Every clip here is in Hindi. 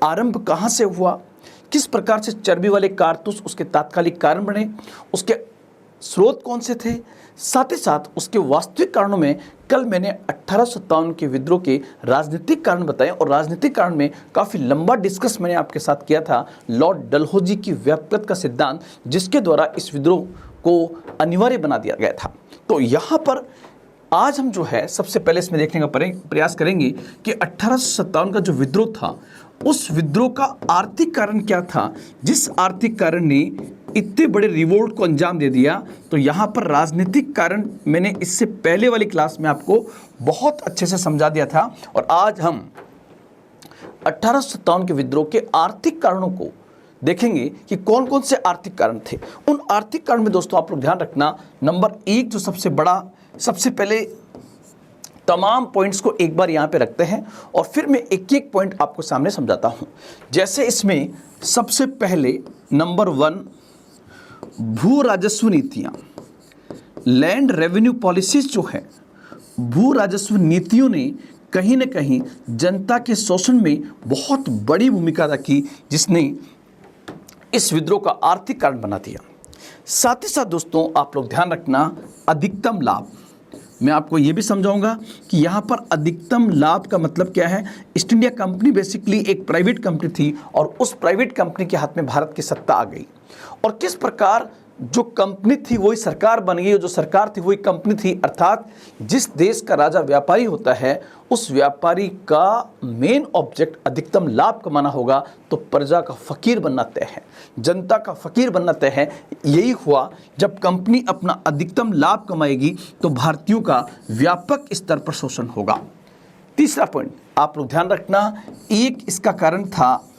आरंभ कहाँ से हुआ, किस प्रकार से चर्बी वाले कारतूस उसके तात्कालिक कारण बने, उसके स्रोत कौन से थे, साथ ही साथ उसके वास्तविक कारणों में कल मैंने 1857 के विद्रोह के राजनीतिक कारण बताए और राजनीतिक कारण में काफ़ी लंबा डिस्कस मैंने आपके साथ किया था लॉर्ड डलहौजी की व्यापकता का सिद्धांत, जिसके द्वारा इस विद्रोह को अनिवार्य बना दिया गया था। तो यहाँ पर आज हम जो है सबसे पहले इसमें देखने का प्रयास करेंगे कि 1857 का जो विद्रोह था उस विद्रोह का आर्थिक कारण क्या था, जिस आर्थिक कारण ने इतने बड़े रिवोल्ट को अंजाम दे दिया। तो यहाँ पर राजनीतिक कारण मैंने इससे पहले वाली क्लास में आपको बहुत अच्छे से समझा दिया था और आज हम 1857 के विद्रोह के आर्थिक कारणों को देखेंगे कि कौन कौन से आर्थिक कारण थे। उन आर्थिक कारण में दोस्तों आप लोग ध्यान रखना, नंबर 1 जो सबसे बड़ा, सबसे पहले तमाम पॉइंट्स को एक बार यहाँ पे रखते हैं और फिर मैं एक एक पॉइंट आपको सामने समझाता हूँ। जैसे इसमें सबसे पहले नंबर 1 भू राजस्व नीतियाँ, लैंड रेवेन्यू पॉलिसीज जो है, भू राजस्व नीतियों ने कहीं न कहीं जनता के शोषण में बहुत बड़ी भूमिका अदा की, जिसने इस विद्रोह का आर्थिक कारण बना दिया। साथ ही साथ दोस्तों आप लोग ध्यान रखना, अधिकतम लाभ, मैं आपको ये भी समझाऊंगा कि यहाँ पर अधिकतम लाभ का मतलब क्या है। ईस्ट इंडिया कंपनी बेसिकली एक प्राइवेट कंपनी थी और उस प्राइवेट कंपनी के हाथ में भारत की सत्ता आ गई और किस प्रकार जो कंपनी थी वही सरकार बन गई, जो सरकार थी वही कंपनी थी। अर्थात जिस देश का राजा व्यापारी होता है उस व्यापारी का मेन ऑब्जेक्ट अधिकतम लाभ कमाना होगा, तो प्रजा का फकीर बनना तय है, जनता का फकीर बनना तय है। यही हुआ, जब कंपनी अपना अधिकतम लाभ कमाएगी तो भारतीयों का व्यापक स्तर पर शोषण होगा। तीसरा पॉइंट आप लोग ध्यान रखना, एक इसका कारण था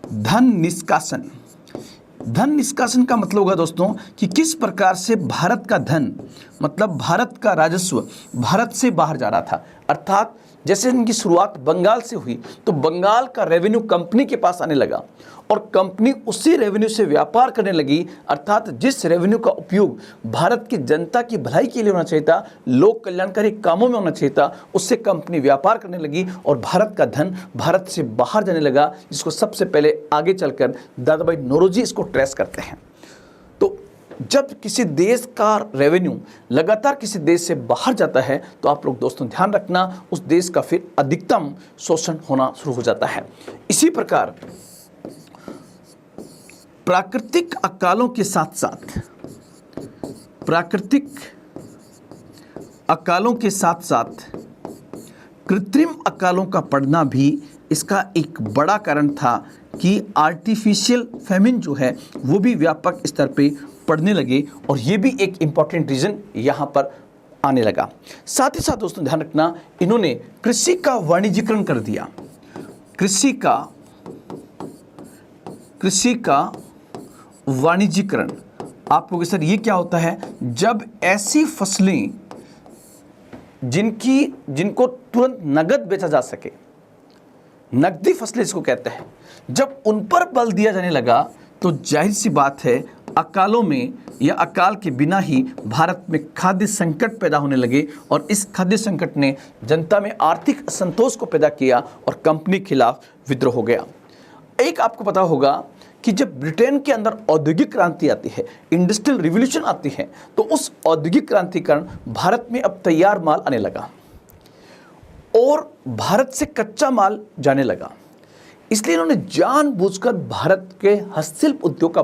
धन निष्कासन। धन निष्कासन का मतलब होगा दोस्तों कि किस प्रकार से भारत का धन, मतलब भारत का राजस्व भारत से बाहर जा रहा था। अर्थात जैसे इनकी शुरुआत बंगाल से हुई तो बंगाल का रेवेन्यू कंपनी के पास आने लगा और कंपनी उसी रेवेन्यू से व्यापार करने लगी। अर्थात जिस रेवेन्यू का उपयोग भारत की जनता की भलाई के लिए होना चाहिए था, लोक कल्याणकारी कामों में होना चाहिए था, उससे कंपनी व्यापार करने लगी और भारत का धन भारत से बाहर जाने लगा, जिसको सबसे पहले आगे चलकर दादा भाई नौरोजी इसको ट्रेस करते हैं। तो जब किसी देश का रेवेन्यू लगातार किसी देश से बाहर जाता है तो आप लोग दोस्तों ध्यान रखना, उस देश का फिर अधिकतम शोषण होना शुरू हो जाता है। इसी प्रकार प्राकृतिक अकालों के साथ साथ कृत्रिम अकालों का पड़ना भी इसका एक बड़ा कारण था कि आर्टिफिशियल फेमिन जो है वो भी व्यापक स्तर पे पड़ने लगे और ये भी एक इम्पॉर्टेंट रीज़न यहाँ पर आने लगा। साथ ही साथ दोस्तों ध्यान रखना, इन्होंने कृषि का वाणिज्यीकरण कर दिया। कृषि का वाणिज्यीकरण, आप लोगों के सर ये क्या होता है, जब ऐसी फसलें जिनको तुरंत नगद बेचा जा सके, नकदी फसलें इसको कहते हैं, जब उन पर बल दिया जाने लगा तो जाहिर सी बात है अकालों में या अकाल के बिना ही भारत में खाद्य संकट पैदा होने लगे और इस खाद्य संकट ने जनता में आर्थिक असंतोष को पैदा किया और कंपनी के खिलाफ विद्रोह हो गया। एक आपको पता होगा कि जब ब्रिटेन के अंदर औद्योगिक क्रांति आती है, इंडस्ट्रियल रिवॉल्यूशन आती है, तो उस औद्योगिक क्रांति के कारण भारत में अब तैयार माल आने लगा और भारत से कच्चा माल जाने लगा। इसलिए इन्होंने जानबूझकर भारत के हस्तशिल्प उद्योग का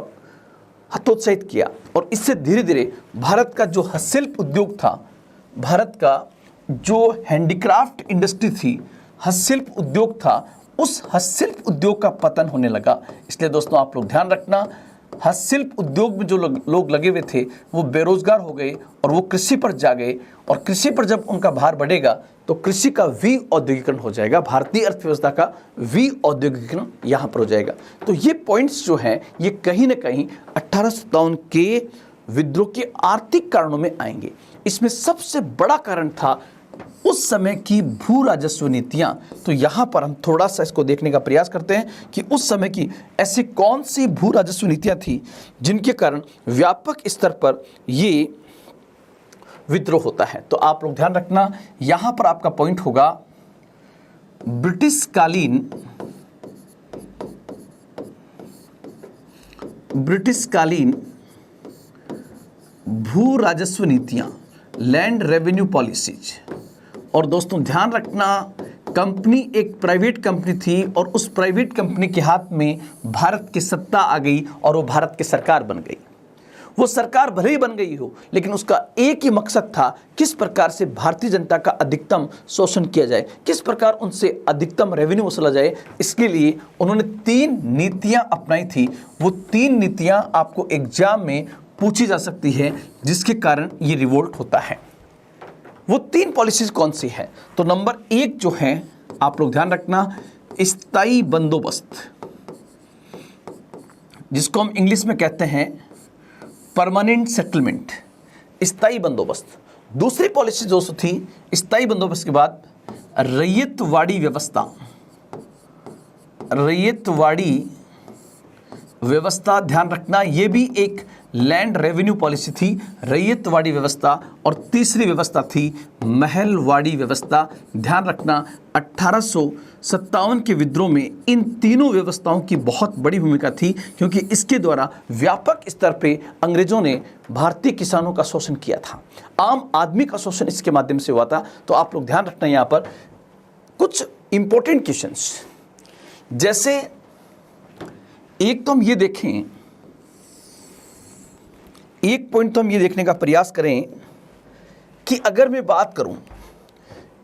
हतोत्साहित किया और इससे धीरे धीरे भारत का जो हस्तशिल्प उद्योग था, भारत का जो हैंडीक्राफ्ट इंडस्ट्री थी, हस्तशिल्प उद्योग था, उस हस्तशिल्प उद्योग का पतन होने लगा। इसलिए दोस्तों आप लोग ध्यान रखना, हस्तशिल्प उद्योग में जो लोग लगे हुए थे वो बेरोजगार हो गए और वो कृषि पर जा गए और कृषि पर जब उनका भार बढ़ेगा तो कृषि का वी औद्योगिकरण हो जाएगा, भारतीय अर्थव्यवस्था का वी औद्योगिकरण यहाँ पर हो जाएगा। तो ये पॉइंट्स जो हैं ये कहीं ना कहीं 1857 के विद्रोह के आर्थिक कारणों में आएंगे। इसमें सबसे बड़ा कारण था उस समय की भू राजस्व नीतियां। तो यहाँ पर हम थोड़ा सा इसको देखने का प्रयास करते हैं कि उस समय की ऐसी कौन सी भू राजस्व नीतियां थी जिनके कारण व्यापक स्तर पर ये विद्रोह होता है। तो आप लोग ध्यान रखना, यहाँ पर आपका पॉइंट होगा ब्रिटिश कालीन ब्रिटिशकालीन भू राजस्व नीतियां, लैंड रेवेन्यू पॉलिसीज। और दोस्तों ध्यान रखना, कंपनी एक प्राइवेट कंपनी थी और उस प्राइवेट कंपनी के हाथ में भारत की सत्ता आ गई और वो भारत की सरकार बन गई। वो सरकार भले ही बन गई हो, लेकिन उसका एक ही मकसद था, किस प्रकार से भारतीय जनता का अधिकतम शोषण किया जाए, किस प्रकार उनसे अधिकतम रेवेन्यू वसूला जाए। इसके लिए उन्होंने 3 नीतियां अपनाई थी। वो 3 नीतियां आपको एग्जाम में पूछी जा सकती है, जिसके कारण ये रिवोल्ट होता है। वो 3 पॉलिसीज कौन सी है? तो नंबर 1 जो है, आप लोग ध्यान रखना, स्थायी बंदोबस्त, जिसको हम इंग्लिश में कहते हैं परमानेंट सेटलमेंट, स्थायी बंदोबस्त। दूसरी पॉलिसी जो थी स्थायी बंदोबस्त के बाद रैयतवाड़ी व्यवस्था। रैयतवाड़ी व्यवस्था, ध्यान रखना, ये भी एक लैंड रेवेन्यू पॉलिसी थी, रैयतवाड़ी व्यवस्था। और तीसरी व्यवस्था थी महलवाड़ी व्यवस्था। ध्यान रखना, 1857 के विद्रोह में इन तीनों व्यवस्थाओं की बहुत बड़ी भूमिका थी, क्योंकि इसके द्वारा व्यापक स्तर पे अंग्रेजों ने भारतीय किसानों का शोषण किया था, आम आदमी का शोषण इसके माध्यम से हुआ था। तो आप लोग ध्यान रखना, यहाँ पर कुछ इंपॉर्टेंट क्वेश्चंस, जैसे एक तो हम ये देखें, एक पॉइंट तो हम ये देखने का प्रयास करें कि अगर मैं बात करूं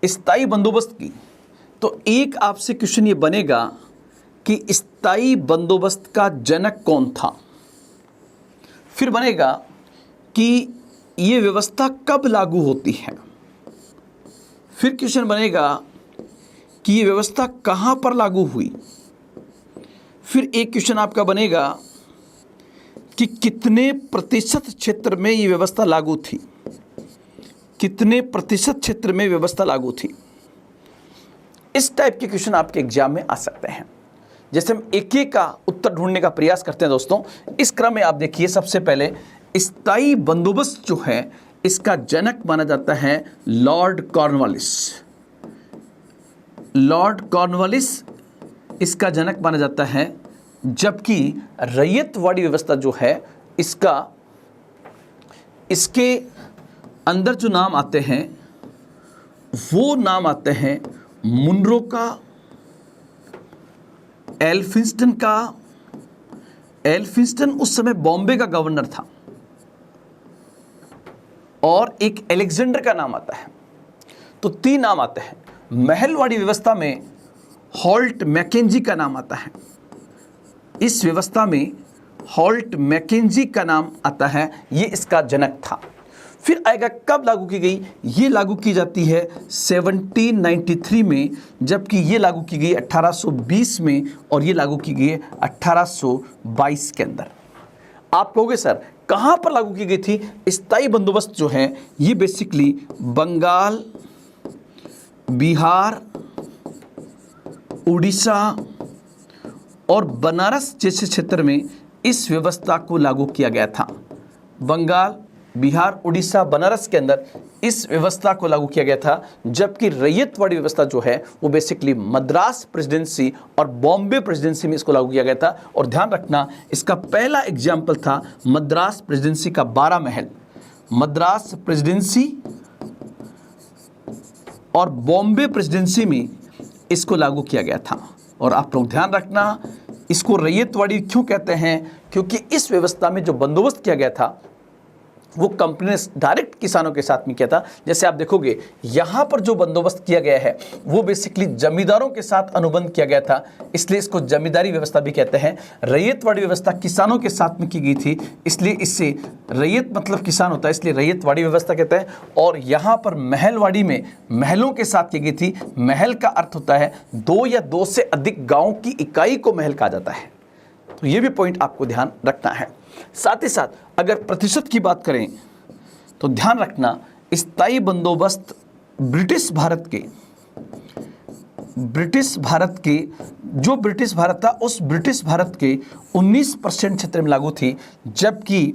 स्थायी बंदोबस्त की, तो एक आपसे क्वेश्चन ये बनेगा कि स्थायी बंदोबस्त का जनक कौन था। फिर बनेगा कि ये व्यवस्था कब लागू होती है। फिर क्वेश्चन बनेगा कि ये व्यवस्था कहां पर लागू हुई। फिर एक क्वेश्चन आपका बनेगा कि कितने प्रतिशत क्षेत्र में ये व्यवस्था लागू थी, कितने प्रतिशत क्षेत्र में व्यवस्था लागू थी। इस टाइप के क्वेश्चन आपके एग्जाम में आ सकते हैं। जैसे हम एक एक का उत्तर ढूंढने का प्रयास करते हैं दोस्तों, इस क्रम में आप देखिए, सबसे पहले स्थायी बंदोबस्त जो है, इसका जनक माना जाता है लॉर्ड कॉर्नवालिस। लॉर्ड कॉर्नवालिस इसका जनक माना जाता है, जबकि रैयतवाड़ी व्यवस्था जो है, इसके अंदर जो नाम आते हैं वो नाम आते हैं मुनरो का, एल्फिंस्टन का। एल्फिंस्टन उस समय बॉम्बे का गवर्नर था। और एक एलेक्जेंडर का नाम आता है। तो 3 नाम आते हैं। महलवाड़ी व्यवस्था में हॉल्ट मैकेंजी का नाम आता है। इस व्यवस्था में हॉल्ट मैकेंजी का नाम आता है, ये इसका जनक था। फिर आएगा कब लागू की गई, ये लागू की जाती है 1793 में, जबकि ये लागू की गई 1820 में, और ये लागू की गई 1822 के अंदर। आप कहोगे सर कहाँ पर लागू की गई थी? स्थायी बंदोबस्त जो है ये बेसिकली बंगाल, बिहार, उड़ीसा और बनारस जैसे क्षेत्र में इस व्यवस्था को लागू किया गया था। बंगाल, बिहार, उड़ीसा, बनारस के अंदर इस व्यवस्था को लागू किया गया था, जबकि रैयतवाड़ी व्यवस्था जो है वो बेसिकली मद्रास प्रेसिडेंसी और बॉम्बे प्रेसिडेंसी में इसको लागू किया गया था। और ध्यान रखना, इसका पहला एग्जाम्पल था मद्रास प्रेसिडेंसी का 12 महल। मद्रास प्रेसिडेंसी और बॉम्बे प्रेसिडेंसी में इसको लागू किया गया था। और आप लोग ध्यान रखना, इसको रैयतवाड़ी क्यों कहते हैं? क्योंकि इस व्यवस्था में जो बंदोबस्त किया गया था वो कंपनी ने डायरेक्ट किसानों के साथ में किया था। जैसे आप देखोगे यहाँ पर जो बंदोबस्त किया गया है वो बेसिकली जमींदारों के साथ अनुबंध किया गया था, इसलिए इसको जमींदारी व्यवस्था भी कहते हैं। रैयतवाड़ी व्यवस्था किसानों के साथ में की गई थी, इसलिए इससे रैयत मतलब किसान होता है, इसलिए रैयतवाड़ी व्यवस्था कहते हैं। और यहाँ पर महलवाड़ी में महलों के साथ की गई थी। महल का अर्थ होता है 2 या 2 से अधिक गाँव की इकाई को महल कहा जाता है। तो ये भी पॉइंट आपको ध्यान रखना है। साथ ही साथ अगर प्रतिशत की बात करें तो ध्यान रखना, स्थायी बंदोबस्त ब्रिटिश भारत के जो ब्रिटिश भारत था उस ब्रिटिश भारत के 19% क्षेत्र में लागू थी, जबकि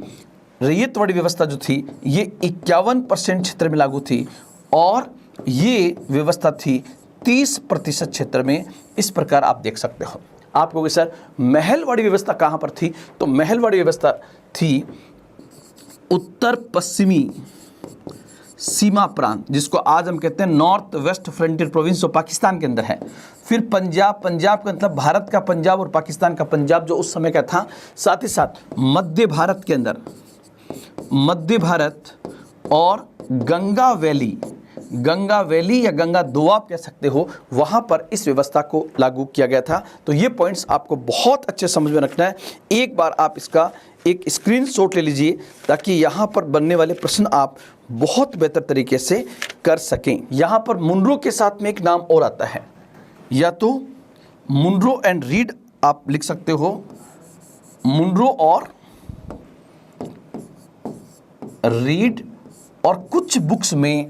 रैयतवाड़ी व्यवस्था जो थी ये 51% क्षेत्र में लागू थी और ये व्यवस्था थी 30% क्षेत्र में। इस प्रकार आप देख सकते हो। आप कहोगे सर महलवाड़ी व्यवस्था कहाँ पर थी, तो महलवाड़ी व्यवस्था थी उत्तर पश्चिमी सीमा प्रांत, जिसको आज हम कहते हैं नॉर्थ वेस्ट फ्रंटियर प्रोविंस, जो पाकिस्तान के अंदर है। फिर पंजाब, पंजाब का मतलब भारत का पंजाब और पाकिस्तान का पंजाब जो उस समय का था। साथ ही साथ मध्य भारत के अंदर, मध्य भारत और गंगा वैली, गंगा वैली या गंगा दोआब कह सकते हो, वहाँ पर इस व्यवस्था को लागू किया गया था। तो ये पॉइंट्स आपको बहुत अच्छे समझ में रखना है। एक बार आप इसका एक स्क्रीनशॉट ले लीजिए ताकि यहाँ पर बनने वाले प्रश्न आप बहुत बेहतर तरीके से कर सकें। यहाँ पर मुनरो के साथ में एक नाम और आता है, या तो मुनरो एंड रीड आप लिख सकते हो, मुनरो और रीड, और कुछ बुक्स में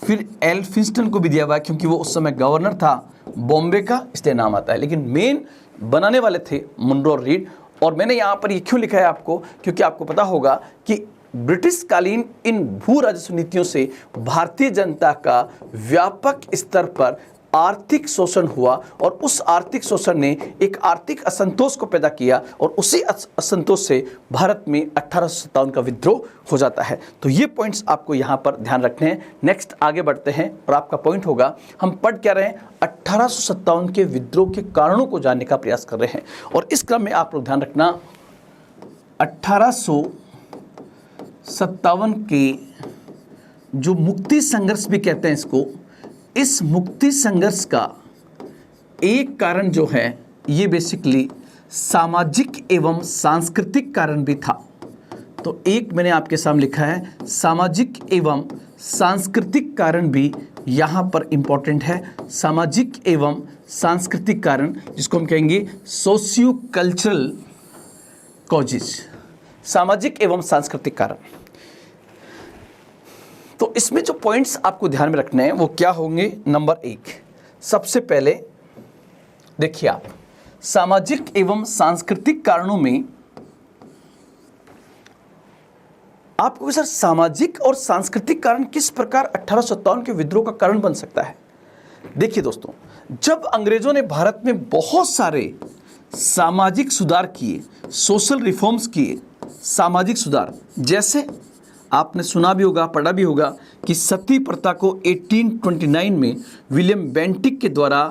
फिर एल्फिंस्टन को भी दिया हुआ है क्योंकि वो उस समय गवर्नर था बॉम्बे का, इसलिए नाम आता है। लेकिन मेन बनाने वाले थे मुनरो और रीड। और मैंने यहाँ पर ये क्यों लिखा है आपको, क्योंकि आपको पता होगा कि ब्रिटिश कालीन इन भू राजस्व नीतियों से भारतीय जनता का व्यापक स्तर पर आर्थिक शोषण हुआ और उस आर्थिक शोषण ने एक आर्थिक असंतोष को पैदा किया और उसी असंतोष से भारत में 1857 का विद्रोह हो जाता है। तो ये पॉइंट्स आपको यहाँ पर ध्यान रखने हैं। नेक्स्ट आगे बढ़ते हैं और आपका पॉइंट होगा, हम पढ़ क्या रहे हैं, 1857 के विद्रोह के कारणों को जानने का प्रयास कर रहे हैं। और इस क्रम में आप लोग ध्यान रखना, 1857 के जो मुक्ति संघर्ष भी कहते हैं इसको, इस मुक्ति संघर्ष का एक कारण जो है ये बेसिकली सामाजिक एवं सांस्कृतिक कारण भी था। तो एक मैंने आपके सामने लिखा है, सामाजिक एवं सांस्कृतिक कारण भी यहाँ पर इम्पोर्टेंट है। सामाजिक एवं सांस्कृतिक कारण, जिसको हम कहेंगे सोशियो कल्चरल कॉजेज, सामाजिक एवं सांस्कृतिक कारण। तो इसमें जो पॉइंट्स आपको ध्यान में रखने हैं वो क्या होंगे। नंबर 1, सबसे पहले देखिए आप, सामाजिक एवं सांस्कृतिक कारणों में आपको सर सामाजिक और सांस्कृतिक कारण किस प्रकार 1857 के विद्रोह का कारण बन सकता है। देखिए दोस्तों, जब अंग्रेजों ने भारत में बहुत सारे सामाजिक सुधार किए, सोशल रिफॉर्म्स किए, सामाजिक सुधार, जैसे आपने सुना भी होगा, पढ़ा भी होगा कि सती प्रथा को 1829 में विलियम बेंटिक के द्वारा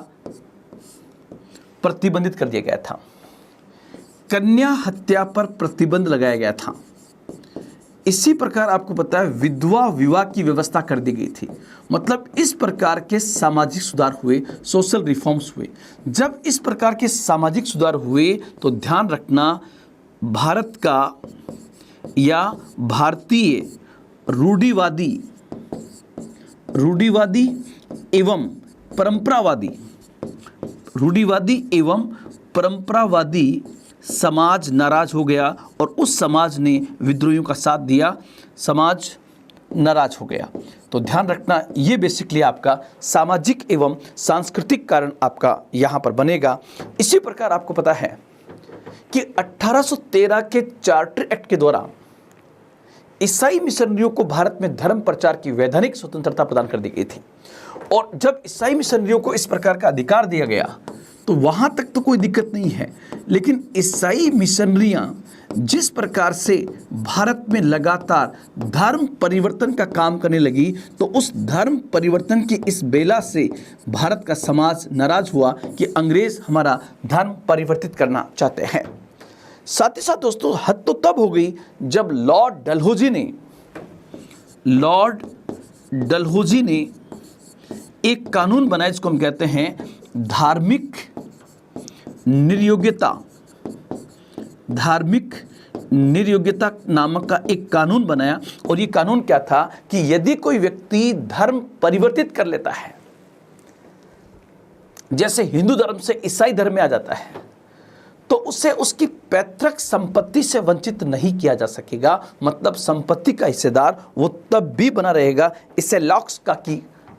प्रतिबंधित कर दिया गया था। कन्या हत्या पर प्रतिबंध लगाया गया था। इसी प्रकार आपको पता है विधवा विवाह की व्यवस्था कर दी गई थी। मतलब इस प्रकार के सामाजिक सुधार हुए, सोशल रिफॉर्म्स हुए। जब इस प्रकार के सामाजिक सुधार हुए तो ध्यान रखना, भारत का या भारतीय रूढ़िवादी एवं परंपरावादी समाज नाराज हो गया और उस समाज ने विद्रोहियों का साथ दिया, समाज नाराज हो गया। तो ध्यान रखना, ये बेसिकली आपका सामाजिक एवं सांस्कृतिक कारण आपका यहाँ पर बनेगा। इसी प्रकार आपको पता है कि 1813 के चार्टर एक्ट के द्वारा ईसाई मिशनरियों को भारत में धर्म प्रचार की वैधानिक स्वतंत्रता प्रदान कर दी गई थी। और जब ईसाई मिशनरियों को इस प्रकार का अधिकार दिया गया तो वहाँ तक तो कोई दिक्कत नहीं है, लेकिन ईसाई मिशनरियाँ जिस प्रकार से भारत में लगातार धर्म परिवर्तन का काम करने लगी, तो उस धर्म परिवर्तन की इस बेला से भारत का समाज नाराज हुआ कि अंग्रेज हमारा धर्म परिवर्तित करना चाहते हैं। साथ ही साथ दोस्तों, हद तो तब हो गई जब लॉर्ड डलहौजी ने एक कानून बनाया जिसको हम कहते हैं धार्मिक निर्योग्यता नामक का एक कानून बनाया। और ये कानून क्या था कि यदि कोई व्यक्ति धर्म परिवर्तित कर लेता है, जैसे हिंदू धर्म से ईसाई धर्म में आ जाता है, तो उसे उसकी पैतृक संपत्ति से वंचित नहीं किया जा सकेगा। मतलब संपत्ति का हिस्सेदार वो तब भी बना रहेगा। इसे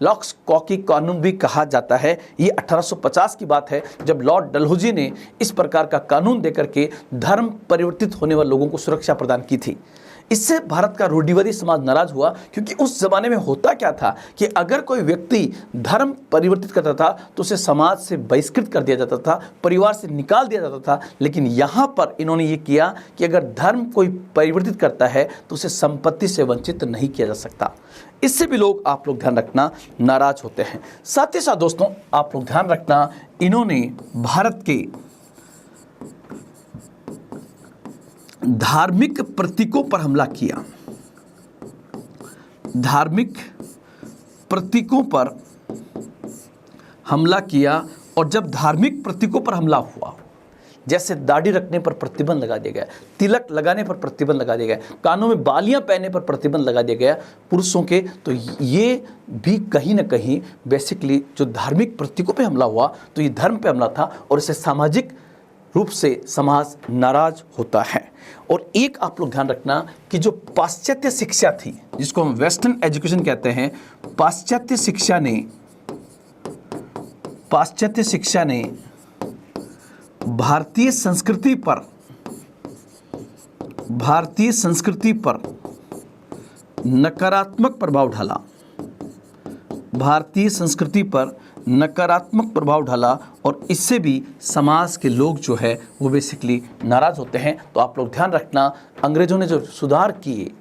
लॉक्स कॉकी कानून भी कहा जाता है। ये 1850 की बात है जब लॉर्ड डलहौजी ने इस प्रकार का कानून देकर के धर्म परिवर्तित होने वाले लोगों को सुरक्षा प्रदान की थी। इससे भारत का रूढ़िवादी समाज नाराज हुआ, क्योंकि उस जमाने में होता क्या था कि अगर कोई व्यक्ति धर्म परिवर्तित करता था तो उसे समाज से बहिष्कृत कर दिया जाता था, परिवार से निकाल दिया जाता था। लेकिन यहाँ पर इन्होंने ये किया कि अगर धर्म कोई परिवर्तित करता है तो उसे संपत्ति से वंचित नहीं किया जा सकता। इससे भी लोग, आप लोग ध्यान रखना, नाराज होते हैं। साथ ही साथ दोस्तों आप लोग ध्यान रखना, इन्होंने भारत के धार्मिक प्रतीकों पर हमला किया। धार्मिक प्रतीकों पर हमला किया, और जब धार्मिक प्रतीकों पर हमला हुआ, जैसे दाढ़ी रखने पर प्रतिबंध लगा दिया गया, तिलक लगाने पर प्रतिबंध लगा दिया गया, कानों में बालियां पहनने पर प्रतिबंध लगा दिया गया पुरुषों के, तो ये भी कहीं ना कहीं बेसिकली जो धार्मिक प्रतीकों पे हमला हुआ तो ये धर्म पे हमला था, और इससे सामाजिक रूप से समाज नाराज होता है। और एक आप लोग ध्यान रखना कि जो पाश्चात्य शिक्षा थी, जिसको हम वेस्टर्न एजुकेशन कहते हैं, पाश्चात्य शिक्षा ने भारतीय संस्कृति पर नकारात्मक प्रभाव डाला। भारतीय संस्कृति पर नकारात्मक प्रभाव डाला, और इससे भी समाज के लोग जो है वो बेसिकली नाराज होते हैं। तो आप लोग ध्यान रखना, अंग्रेजों ने जो सुधार किए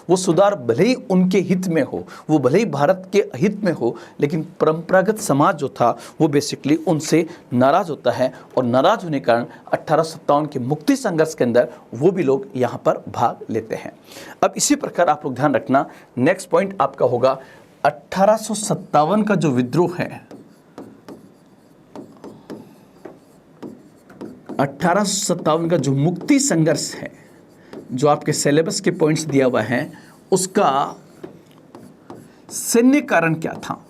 वो सुधार भले ही उनके हित में हो, वो भले ही भारत के हित में हो, लेकिन परंपरागत समाज जो था वो बेसिकली उनसे नाराज होता है, और नाराज होने के कारण 1857 के मुक्ति संघर्ष के अंदर वो भी लोग यहाँ पर भाग लेते हैं। अब इसी प्रकार आप लोग ध्यान रखना, नेक्स्ट पॉइंट आपका होगा 1857 का जो विद्रोह है, 1857 का जो मुक्ति संघर्ष है, जो आपके सिलेबस के पॉइंट्स दिया हुआ है, उसका सैन्य कारण क्या था,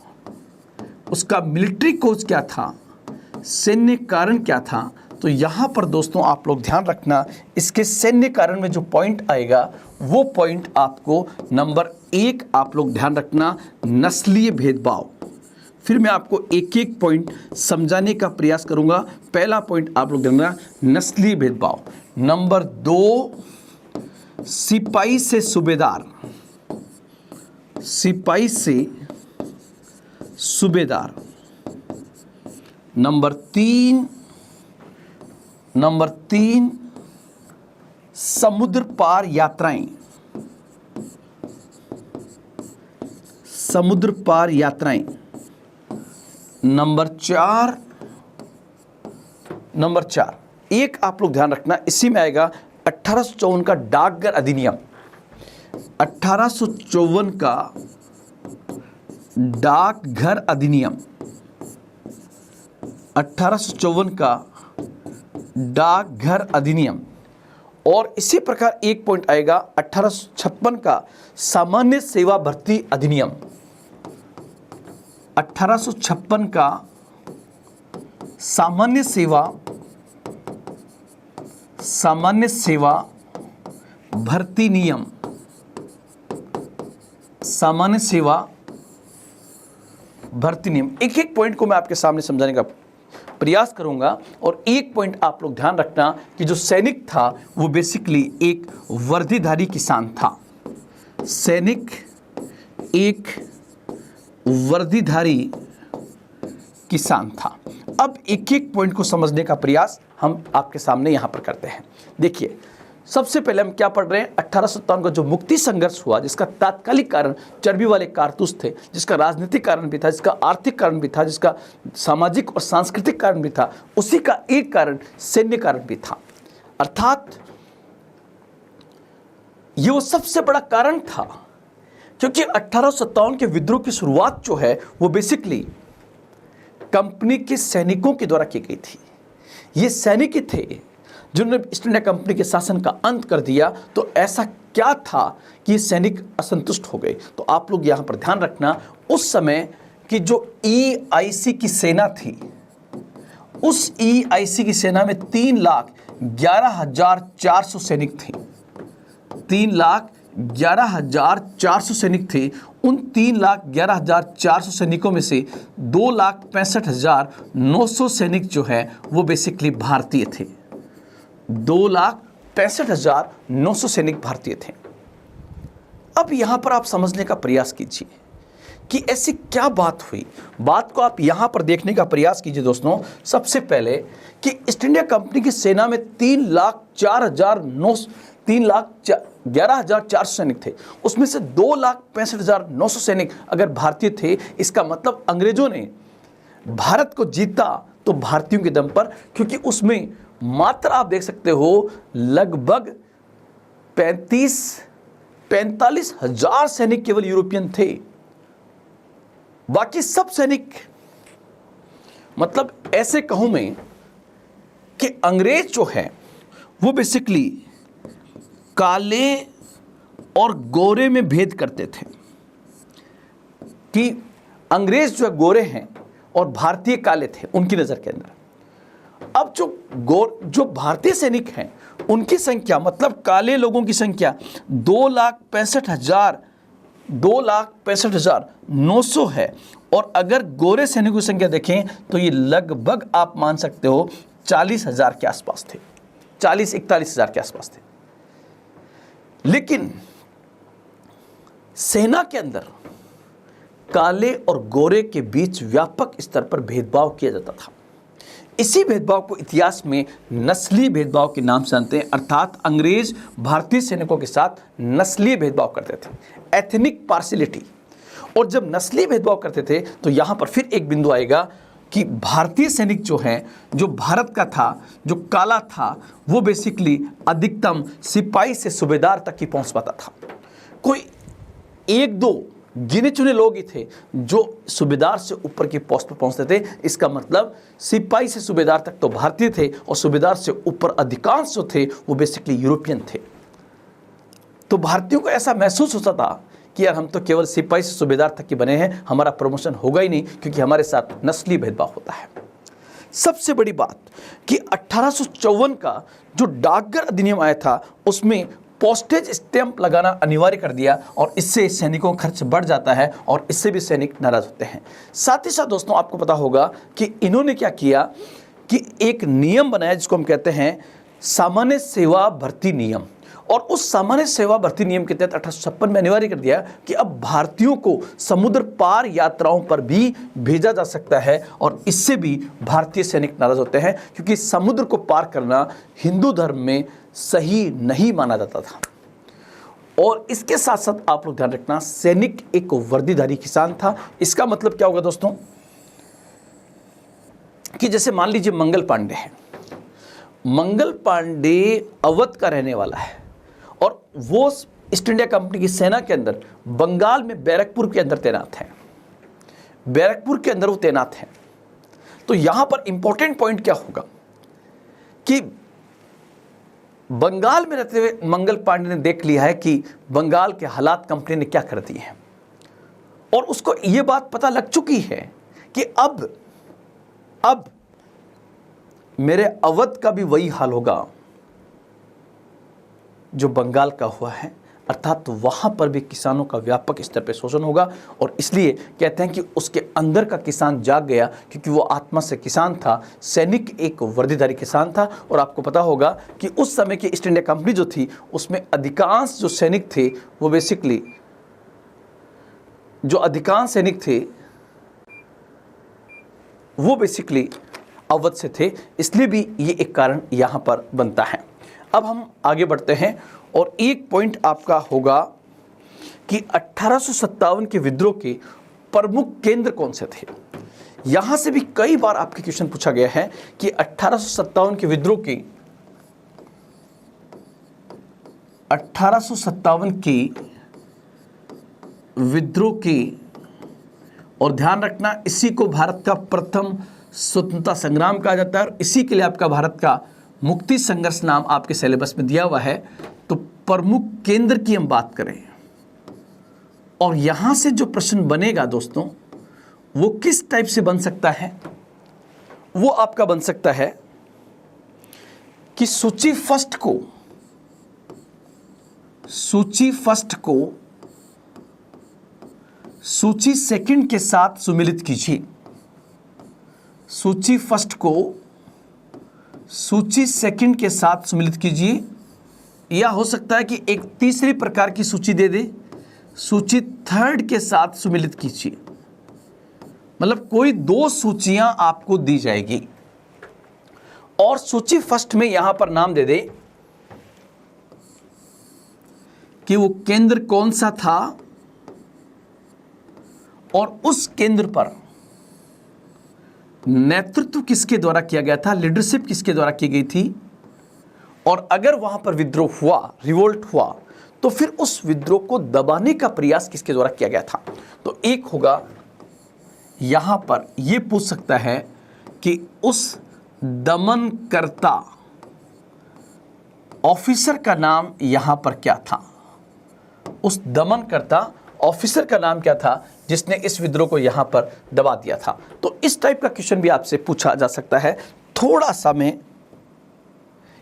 उसका मिलिट्री कोज क्या था, सैन्य कारण क्या था। तो यहाँ पर दोस्तों आप लोग ध्यान रखना, इसके सैन्य कारण में जो पॉइंट आएगा वो पॉइंट आपको नंबर 1 आप लोग ध्यान रखना, नस्लीय भेदभाव। फिर मैं आपको एक एक पॉइंट समझाने का प्रयास करूंगा। पहला पॉइंट आप लोग देखना, नस्लीय भेदभाव। नंबर 2, सिपाही से सूबेदार, सिपाही से सूबेदार। नंबर 3, समुद्र पार यात्राएं, समुद्र पार यात्राएं। नंबर 4, एक आप लोग ध्यान रखना, इसी में आएगा 1854 का डाकघर अधिनियम। 1854 का डाकघर अधिनियम, 1854 का डाकघर अधिनियम। और इसी प्रकार एक पॉइंट आएगा 1856 का सामान्य सेवा भर्ती अधिनियम। 1856 का सामान्य सेवा भर्ती नियम, सामान्य सेवा भर्ती नियम। एक एक पॉइंट को मैं आपके सामने समझाने का प्रयास करूंगा। और एक पॉइंट आप लोग ध्यान रखना कि जो सैनिक था वो बेसिकली एक वर्दीधारी किसान था। सैनिक एक वर्दीधारी किसान था। अब एक एक पॉइंट को समझने का प्रयास हम आपके सामने यहां पर करते हैं। देखिए, सबसे पहले हम क्या पढ़ रहे हैं, 1857 का जो मुक्ति संघर्ष हुआ, जिसका तात्कालिक कारण चर्बी वाले कारतूस थे, जिसका राजनीतिक कारण भी था, जिसका आर्थिक कारण भी था, जिसका सामाजिक और सांस्कृतिक कारण भी था, उसी का एक कारण सैन्य कारण भी था। अर्थात ये वो सबसे बड़ा कारण था, क्योंकि 1857 के विद्रोह की शुरुआत जो है वो बेसिकली कंपनी के सैनिकों के द्वारा की गई थी। ये सैनिक ही थे जिन्होंने ईस्ट इंडिया कंपनी के शासन का अंत कर दिया। तो ऐसा क्या था कि ये सैनिक असंतुष्ट हो गए? तो आप लोग यहाँ पर ध्यान रखना, उस समय की जो EIC की सेना थी, उस EIC की सेना में 3,11,400 सैनिक थे। 3,11,400 सैनिक थे। उन 3,11,400 सैनिकों में से 2,65,900 सैनिक जो है वो बेसिकली भारतीय थे। 2,65,900 सैनिक भारतीय थे। अब यहाँ पर आप समझने का प्रयास कीजिए कि ऐसी क्या बात हुई। बात को आप यहाँ पर देखने का प्रयास कीजिए दोस्तों। सबसे पहले कि ईस्ट इंडिया कंपनी की सेना में 3,11,400 सैनिक थे, उसमें से 2,65,900 सैनिक अगर भारतीय थे, इसका मतलब अंग्रेजों ने भारत को जीता तो भारतीयों के दम पर, क्योंकि उसमें मात्र आप देख सकते हो लगभग 45,000 सैनिक केवल यूरोपियन थे। बाकी सब सैनिक, मतलब ऐसे कहूं मैं कि अंग्रेज जो है वो बेसिकली काले और गोरे में भेद करते थे, कि अंग्रेज जो है गोरे हैं और भारतीय काले थे उनकी नज़र के अंदर। अब जो भारतीय सैनिक हैं उनकी संख्या, मतलब काले लोगों की संख्या 2,65,900 है, और अगर गोरे सैनिकों की संख्या देखें तो ये लगभग आप मान सकते हो 40,000 के आसपास थे, 40-41,000 के आसपास थे। लेकिन सेना के अंदर काले और गोरे के बीच व्यापक स्तर पर भेदभाव किया जाता था। इसी भेदभाव को इतिहास में नस्लीय भेदभाव के नाम से जानते हैं, अर्थात अंग्रेज भारतीय सैनिकों के साथ नस्लीय भेदभाव करते थे, एथनिक पार्शियलिटी। और जब नस्लीय भेदभाव करते थे तो यहाँ पर फिर एक बिंदु आएगा कि भारतीय सैनिक जो हैं, जो भारत का था, जो काला था, वो बेसिकली अधिकतम सिपाही से सूबेदार तक ही पहुँच पाता था। कोई 1-2 गिने चुने लोग ही थे जो सूबेदार से ऊपर की पोस्ट पर पहुंचते थे। इसका मतलब सिपाही से सूबेदार तक तो भारतीय थे और सूबेदार से ऊपर अधिकांश जो थे वो बेसिकली यूरोपियन थे। तो भारतीयों को ऐसा महसूस होता था कि यार हम तो केवल सिपाही से सूबेदार तक के बने हैं, हमारा प्रमोशन होगा ही नहीं, क्योंकि हमारे साथ नस्लीय भेदभाव होता है। सबसे बड़ी बात कि 1854 का जो डाकघर अधिनियम आया था उसमें पोस्टेज स्टैंप लगाना अनिवार्य कर दिया, और इससे सैनिकों का खर्च बढ़ जाता है और इससे भी सैनिक नाराज होते हैं। साथ ही साथ दोस्तों आपको पता होगा कि इन्होंने क्या किया कि एक नियम बनाया जिसको हम कहते हैं सामान्य सेवा भर्ती नियम, और उस सामान्य सेवा भर्ती नियम के तहत 1856 में अनिवार्य कर दिया कि अब भारतीयों को समुद्र पार यात्राओं पर भी भेजा जा सकता है, और इससे भी भारतीय सैनिक नाराज होते हैं, क्योंकि समुद्र को पार करना हिंदू धर्म में सही नहीं माना जाता था। और इसके साथ साथ आप लोग ध्यान रखना, सैनिक एक वर्दीधारी किसान था। इसका मतलब क्या होगा दोस्तों कि जैसे मान लीजिए मंगल पांडे है, मंगल पांडे अवध का रहने वाला है और वो ईस्ट इंडिया कंपनी की सेना के अंदर बंगाल में बैरकपुर के अंदर तैनात हैं, बैरकपुर के अंदर वो तैनात हैं। तो यहां पर इंपॉर्टेंट पॉइंट क्या होगा कि बंगाल में रहते हुए मंगल पांडे ने देख लिया है कि बंगाल के हालात कंपनी ने क्या कर दिए हैं, और उसको ये बात पता लग चुकी है कि अब मेरे अवध का भी वही हाल होगा जो बंगाल का हुआ है, अर्थात तो वहाँ पर भी किसानों का व्यापक स्तर पर शोषण होगा। और इसलिए कहते हैं कि उसके अंदर का किसान जाग गया, क्योंकि वो आत्मा से किसान था, सैनिक एक वर्दीधारी किसान था। और आपको पता होगा कि उस समय की ईस्ट इंडिया कंपनी जो थी उसमें अधिकांश जो सैनिक थे वो बेसिकली अवध से थे, इसलिए भी ये एक कारण यहाँ पर बनता है। अब हम आगे बढ़ते हैं और एक पॉइंट आपका होगा कि 1857 के विद्रोह के प्रमुख केंद्र कौन से थे। यहां से भी कई बार आपके क्वेश्चन पूछा गया है कि 1857 के विद्रोह की और ध्यान रखना इसी को भारत का प्रथम स्वतंत्रता संग्राम कहा जाता है, और इसी के लिए आपका भारत का मुक्ति संघर्ष नाम आपके सिलेबस में दिया हुआ है। तो प्रमुख केंद्र की हम बात करें और यहां से जो प्रश्न बनेगा दोस्तों वो किस टाइप से बन सकता है, वो आपका बन सकता है कि सूची फर्स्ट को सूची सेकंड के साथ सुमिलित कीजिए, सूची फर्स्ट को सूची सेकंड के साथ सुमिलित कीजिए, या हो सकता है कि एक तीसरी प्रकार की सूची दे दे सूची थर्ड के साथ सुमिलित कीजिए। मतलब कोई दो सूचियां आपको दी जाएगी और सूची फर्स्ट में यहां पर नाम दे दे कि वो केंद्र कौन सा था और उस केंद्र पर नेतृत्व किसके द्वारा किया गया था, लीडरशिप किसके द्वारा की गई थी, और अगर वहां पर विद्रोह हुआ, रिवोल्ट हुआ, तो फिर उस विद्रोह को दबाने का प्रयास किसके द्वारा किया गया था। तो एक होगा यहां पर यह पूछ सकता है कि उस दमनकर्ता ऑफिसर का नाम यहां पर क्या था, उस दमनकर्ता ऑफिसर का नाम क्या था जिसने इस विद्रोह को यहां पर दबा दिया था। तो इस टाइप का क्वेश्चन भी आपसे पूछा जा सकता है। थोड़ा सा मैं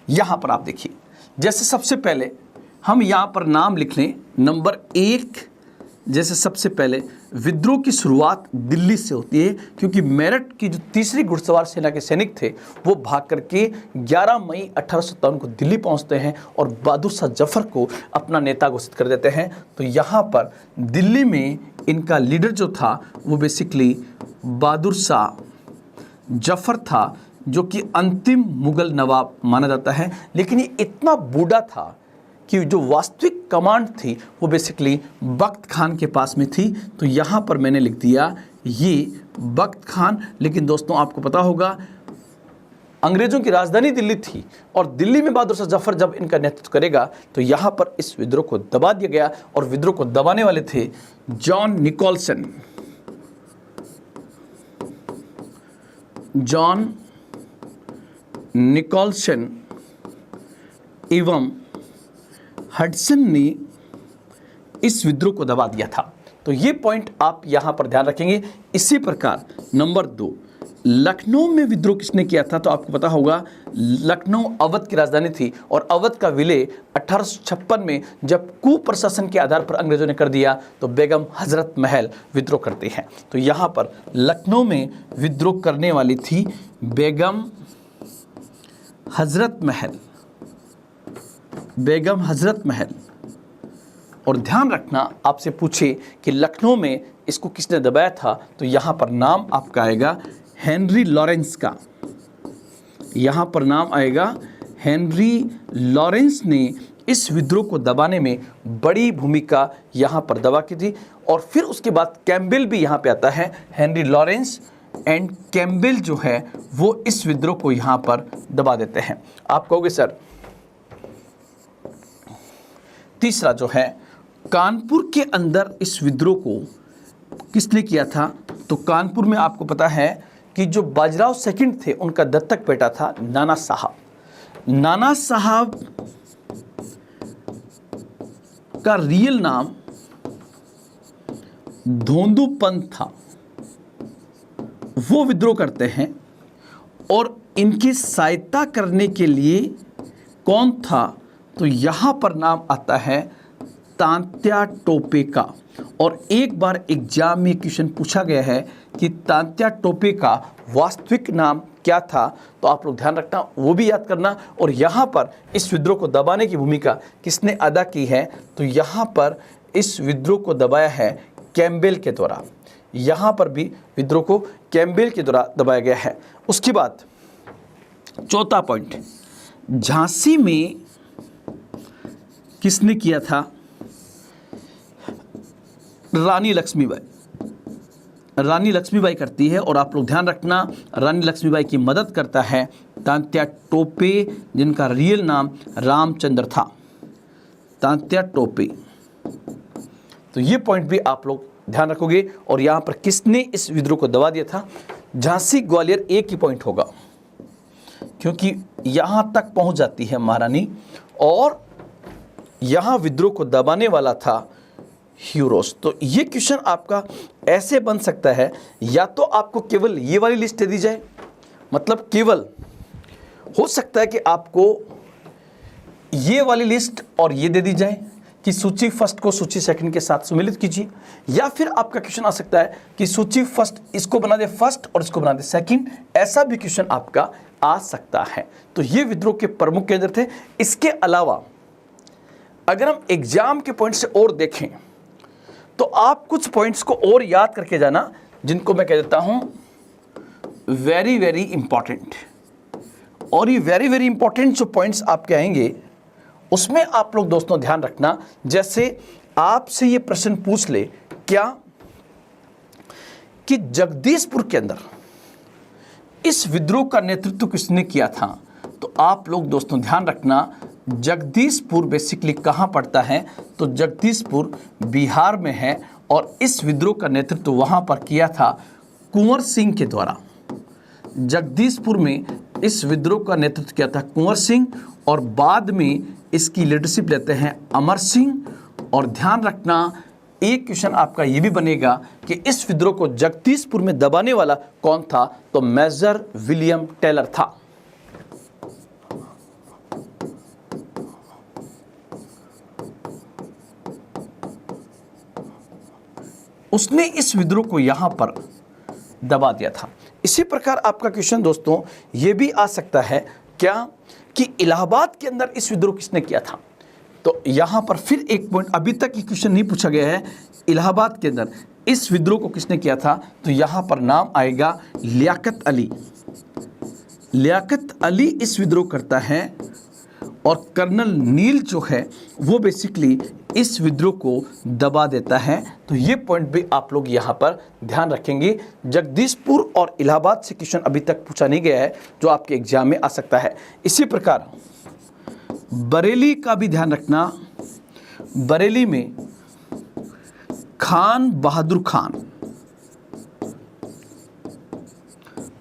यहां पर आप देखिए, जैसे सबसे पहले हम यहां पर नाम लिख लें नंबर 1। जैसे सबसे पहले विद्रोह की शुरुआत दिल्ली से होती है, क्योंकि मेरठ की जो तीसरी घुड़सवार सेना के सैनिक थे वो भाग करके 11 मई 1857 को दिल्ली पहुंचते हैं और बहादुर शाह जफर को अपना नेता घोषित कर देते हैं। तो यहाँ पर दिल्ली में इनका लीडर जो था वो बेसिकली बहादुर शाह जफर था, जो कि अंतिम मुगल नवाब माना जाता है। लेकिन ये इतना बूढ़ा था कि जो वास्तविक कमांड थी वो बेसिकली बख्त खान के पास में थी। तो यहाँ पर मैंने लिख दिया ये बख्त खान। लेकिन दोस्तों आपको पता होगा अंग्रेज़ों की राजधानी दिल्ली थी और दिल्ली में बहादुर शाह जफर जब इनका नेतृत्व करेगा तो यहाँ पर इस विद्रोह को दबा दिया गया। और विद्रोह को दबाने वाले थे जॉन निकोलसन, जॉन निकोलसन एवं हडसन ने इस विद्रोह को दबा दिया था। तो ये पॉइंट आप यहां पर ध्यान रखेंगे। इसी प्रकार नंबर 2, लखनऊ में विद्रोह किसने किया था, तो आपको पता होगा लखनऊ अवध की राजधानी थी और अवध का विलय 1856 में जब कुप्रशासन के आधार पर अंग्रेजों ने कर दिया तो बेगम हजरत महल विद्रोह करते हैं। तो यहाँ पर लखनऊ में विद्रोह करने वाली थी बेगम हजरत महल, बेगम हजरत महल। और ध्यान रखना आपसे पूछे कि लखनऊ में इसको किसने दबाया था, तो यहाँ पर नाम आपका आएगा हेनरी लॉरेंस का। यहाँ पर नाम आएगा हेनरी लॉरेंस ने इस विद्रोह को दबाने में बड़ी भूमिका यहाँ पर दबा की थी। और फिर उसके बाद कैम्पबेल भी यहाँ पे आता है। हेनरी लॉरेंस एंड कैम्पबेल जो है वो इस विद्रोह को यहाँ पर दबा देते हैं। आप कहोगे सर तीसरा जो है कानपुर के अंदर इस विद्रोह को किसने किया था, तो कानपुर में आपको पता है कि जो बाजीराव सेकंड थे उनका दत्तक बेटा था नाना साहब। नाना साहब का रियल नाम धोंदूपंत था। वो विद्रोह करते हैं और इनकी सहायता करने के लिए कौन था, तो यहाँ पर नाम आता है तात्या टोपे का। और एक बार एग्जाम में क्वेश्चन पूछा गया है कि तात्या टोपे का वास्तविक नाम क्या था, तो आप लोग ध्यान रखना, वो भी याद करना। और यहाँ पर इस विद्रोह को दबाने की भूमिका किसने अदा की है, तो यहाँ पर इस विद्रोह को दबाया है कैम्पबेल के द्वारा। यहाँ पर भी विद्रोह को कैम्पबेल के द्वारा दबाया गया है। उसके बाद चौथा पॉइंट, झांसी में किसने किया था, रानी लक्ष्मीबाई। रानी लक्ष्मीबाई करती है। और आप लोग ध्यान रखना रानी लक्ष्मीबाई की मदद करता है तात्या टोपे, जिनका रियल नाम रामचंद्र था, तात्या टोपे। तो ये पॉइंट भी आप लोग ध्यान रखोगे। और यहाँ पर किसने इस विद्रोह को दबा दिया था, झांसी ग्वालियर एक ही पॉइंट होगा, क्योंकि यहाँ तक पहुँच जाती है महारानी। और यहाँ विद्रोह को दबाने वाला था ह्यूरोस। तो ये क्वेश्चन आपका ऐसे बन सकता है, या तो आपको केवल ये वाली लिस्ट दे दी जाए, मतलब केवल हो सकता है कि आपको ये वाली लिस्ट और ये दे दी जाए कि सूची फर्स्ट को सूची सेकंड के साथ सम्मिलित कीजिए, या फिर आपका क्वेश्चन आ सकता है कि सूची फर्स्ट इसको बना दे फर्स्ट और इसको बना दे सेकंड। ऐसा भी क्वेश्चन आपका आ सकता है। तो ये विद्रोह के प्रमुख केंद्र थे। इसके अलावा अगर हम एग्जाम के पॉइंट से और देखें तो आप कुछ पॉइंट्स को और याद करके जाना, जिनको मैं कह देता हूं वेरी वेरी इंपॉर्टेंट। और ये वेरी वेरी इंपॉर्टेंट जो पॉइंट्स आपके आएंगे उसमें आप लोग दोस्तों ध्यान रखना। जैसे आपसे ये प्रश्न पूछ ले क्या कि जगदीशपुर के अंदर इस विद्रोह का नेतृत्व किसने किया था, तो आप लोग दोस्तों ध्यान रखना जगदीशपुर बेसिकली कहाँ पड़ता है, तो जगदीशपुर बिहार में है और इस विद्रोह का नेतृत्व वहाँ पर किया था कुंवर सिंह के द्वारा। जगदीशपुर में इस विद्रोह का नेतृत्व किया था कुंवर सिंह और बाद में इसकी लीडरशिप लेते हैं अमर सिंह। और ध्यान रखना एक क्वेश्चन आपका ये भी बनेगा कि इस विद्रोह को जगदीशपुर में दबाने वाला कौन था, तो मेजर विलियम टेलर था। उसने इस विद्रोह को यहां पर दबा दिया था। इसी प्रकार आपका क्वेश्चन दोस्तों ये भी आ सकता है क्या कि इलाहाबाद के अंदर इस विद्रोह किसने किया था, तो यहां पर फिर एक पॉइंट, अभी तक ये क्वेश्चन नहीं पूछा गया है इलाहाबाद के अंदर इस विद्रोह को किसने किया था, तो यहां पर नाम आएगा लियाकत अली। लियाकत अली इस विद्रोह करता है और कर्नल नील जो है वो बेसिकली इस विद्रोह को दबा देता है। तो ये पॉइंट भी आप लोग यहाँ पर ध्यान रखेंगे। जगदीशपुर और इलाहाबाद से क्वेश्चन अभी तक पूछा नहीं गया है जो आपके एग्जाम में आ सकता है। इसी प्रकार बरेली का भी ध्यान रखना। बरेली में खान बहादुर खान,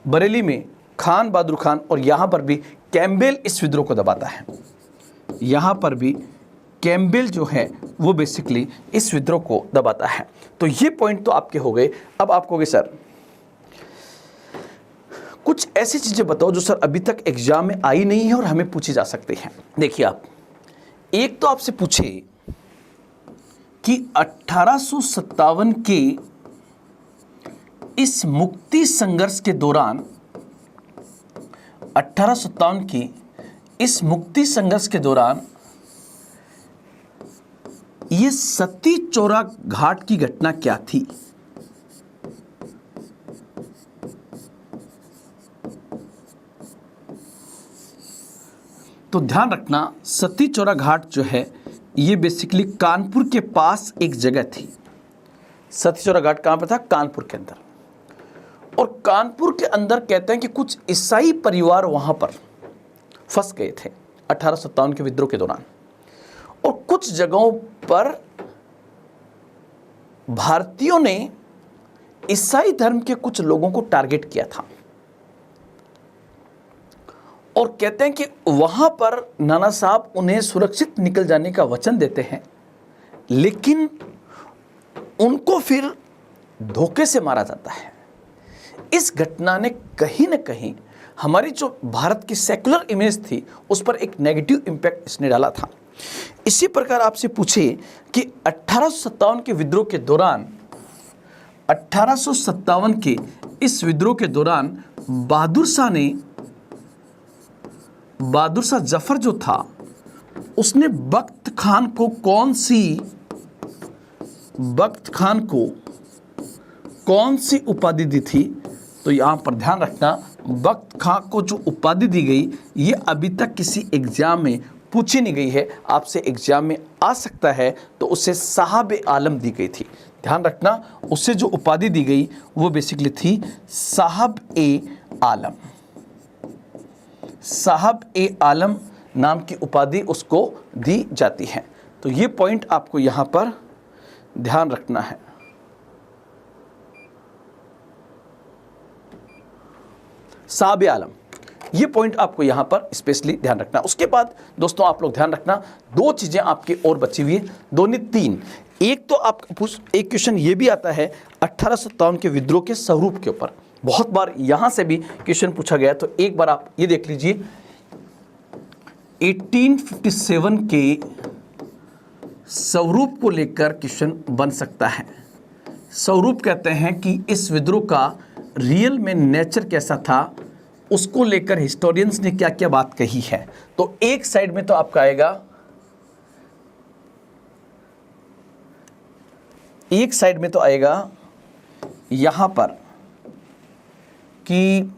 बरेली में खान बहादुर खान और यहाँ पर भी कैम्पबेल इस विद्रोह को दबाता है। यहाँ पर भी कैम्पबेल जो है वो बेसिकली इस विद्रोह को दबाता है। तो ये पॉइंट तो आपके हो गए। अब आप कहोगे सर कुछ ऐसी चीज़ें बताओ जो सर अभी तक एग्जाम में आई नहीं है और हमें पूछी जा सकती हैं। देखिए आप, एक तो आपसे पूछे कि 1857 के इस मुक्ति संघर्ष के दौरान, 1857 की इस मुक्ति संघर्ष के दौरान ये सती चौरा घाट की घटना क्या थी। तो ध्यान रखना सती चौरा घाट जो है ये बेसिकली कानपुर के पास एक जगह थी। सती चौरा घाट कहाँ पर था? कानपुर के अंदर। और कानपुर के अंदर कहते हैं कि कुछ ईसाई परिवार वहाँ पर फंस गए थे 1857 के विद्रोह के दौरान, और कुछ जगहों पर भारतीयों ने ईसाई धर्म के कुछ लोगों को टारगेट किया था। और कहते हैं कि वहां पर नाना साहब उन्हें सुरक्षित निकल जाने का वचन देते हैं, लेकिन उनको फिर धोखे से मारा जाता है। इस घटना ने कहीं ना कहीं हमारी जो भारत की सेकुलर इमेज थी उस पर एक नेगेटिव इम्पैक्ट इसने डाला था। इसी प्रकार आपसे पूछे कि 1857 के विद्रोह के दौरान, 1857 के इस विद्रोह के दौरान बहादुर शाह जफर जो था उसने बख्त खान को कौन सी उपाधि दी थी। तो यहाँ पर ध्यान रखना बख्त खान को जो उपाधि दी गई ये अभी तक किसी एग्जाम में पूछी नहीं गई है, आपसे एग्जाम में आ सकता है। तो उसे साहब आलम दी गई थी। ध्यान रखना उसे जो उपाधि दी गई वो बेसिकली थी साहब ए आलम। साहब ए आलम नाम की उपाधि उसको दी जाती है। तो ये पॉइंट आपको यहाँ पर ध्यान रखना है। साहब ए आलम, ये पॉइंट आपको यहाँ पर स्पेशली ध्यान रखना। उसके बाद दोस्तों आप लोग ध्यान रखना दो चीज़ें आपकी और बची हुई है, दो नहीं तीन। एक तो आप एक क्वेश्चन ये भी आता है 1857 के विद्रोह के स्वरूप के ऊपर, बहुत बार यहाँ से भी क्वेश्चन पूछा गया। तो एक बार आप ये देख लीजिए 1857 के स्वरूप को लेकर क्वेश्चन बन सकता है। स्वरूप कहते हैं कि इस विद्रोह का रियल में नेचर कैसा था, उसको लेकर हिस्टोरियंस ने क्या क्या बात कही है। तो एक साइड में तो आपका आएगा एक साइड में तो आएगा यहाँ पर कि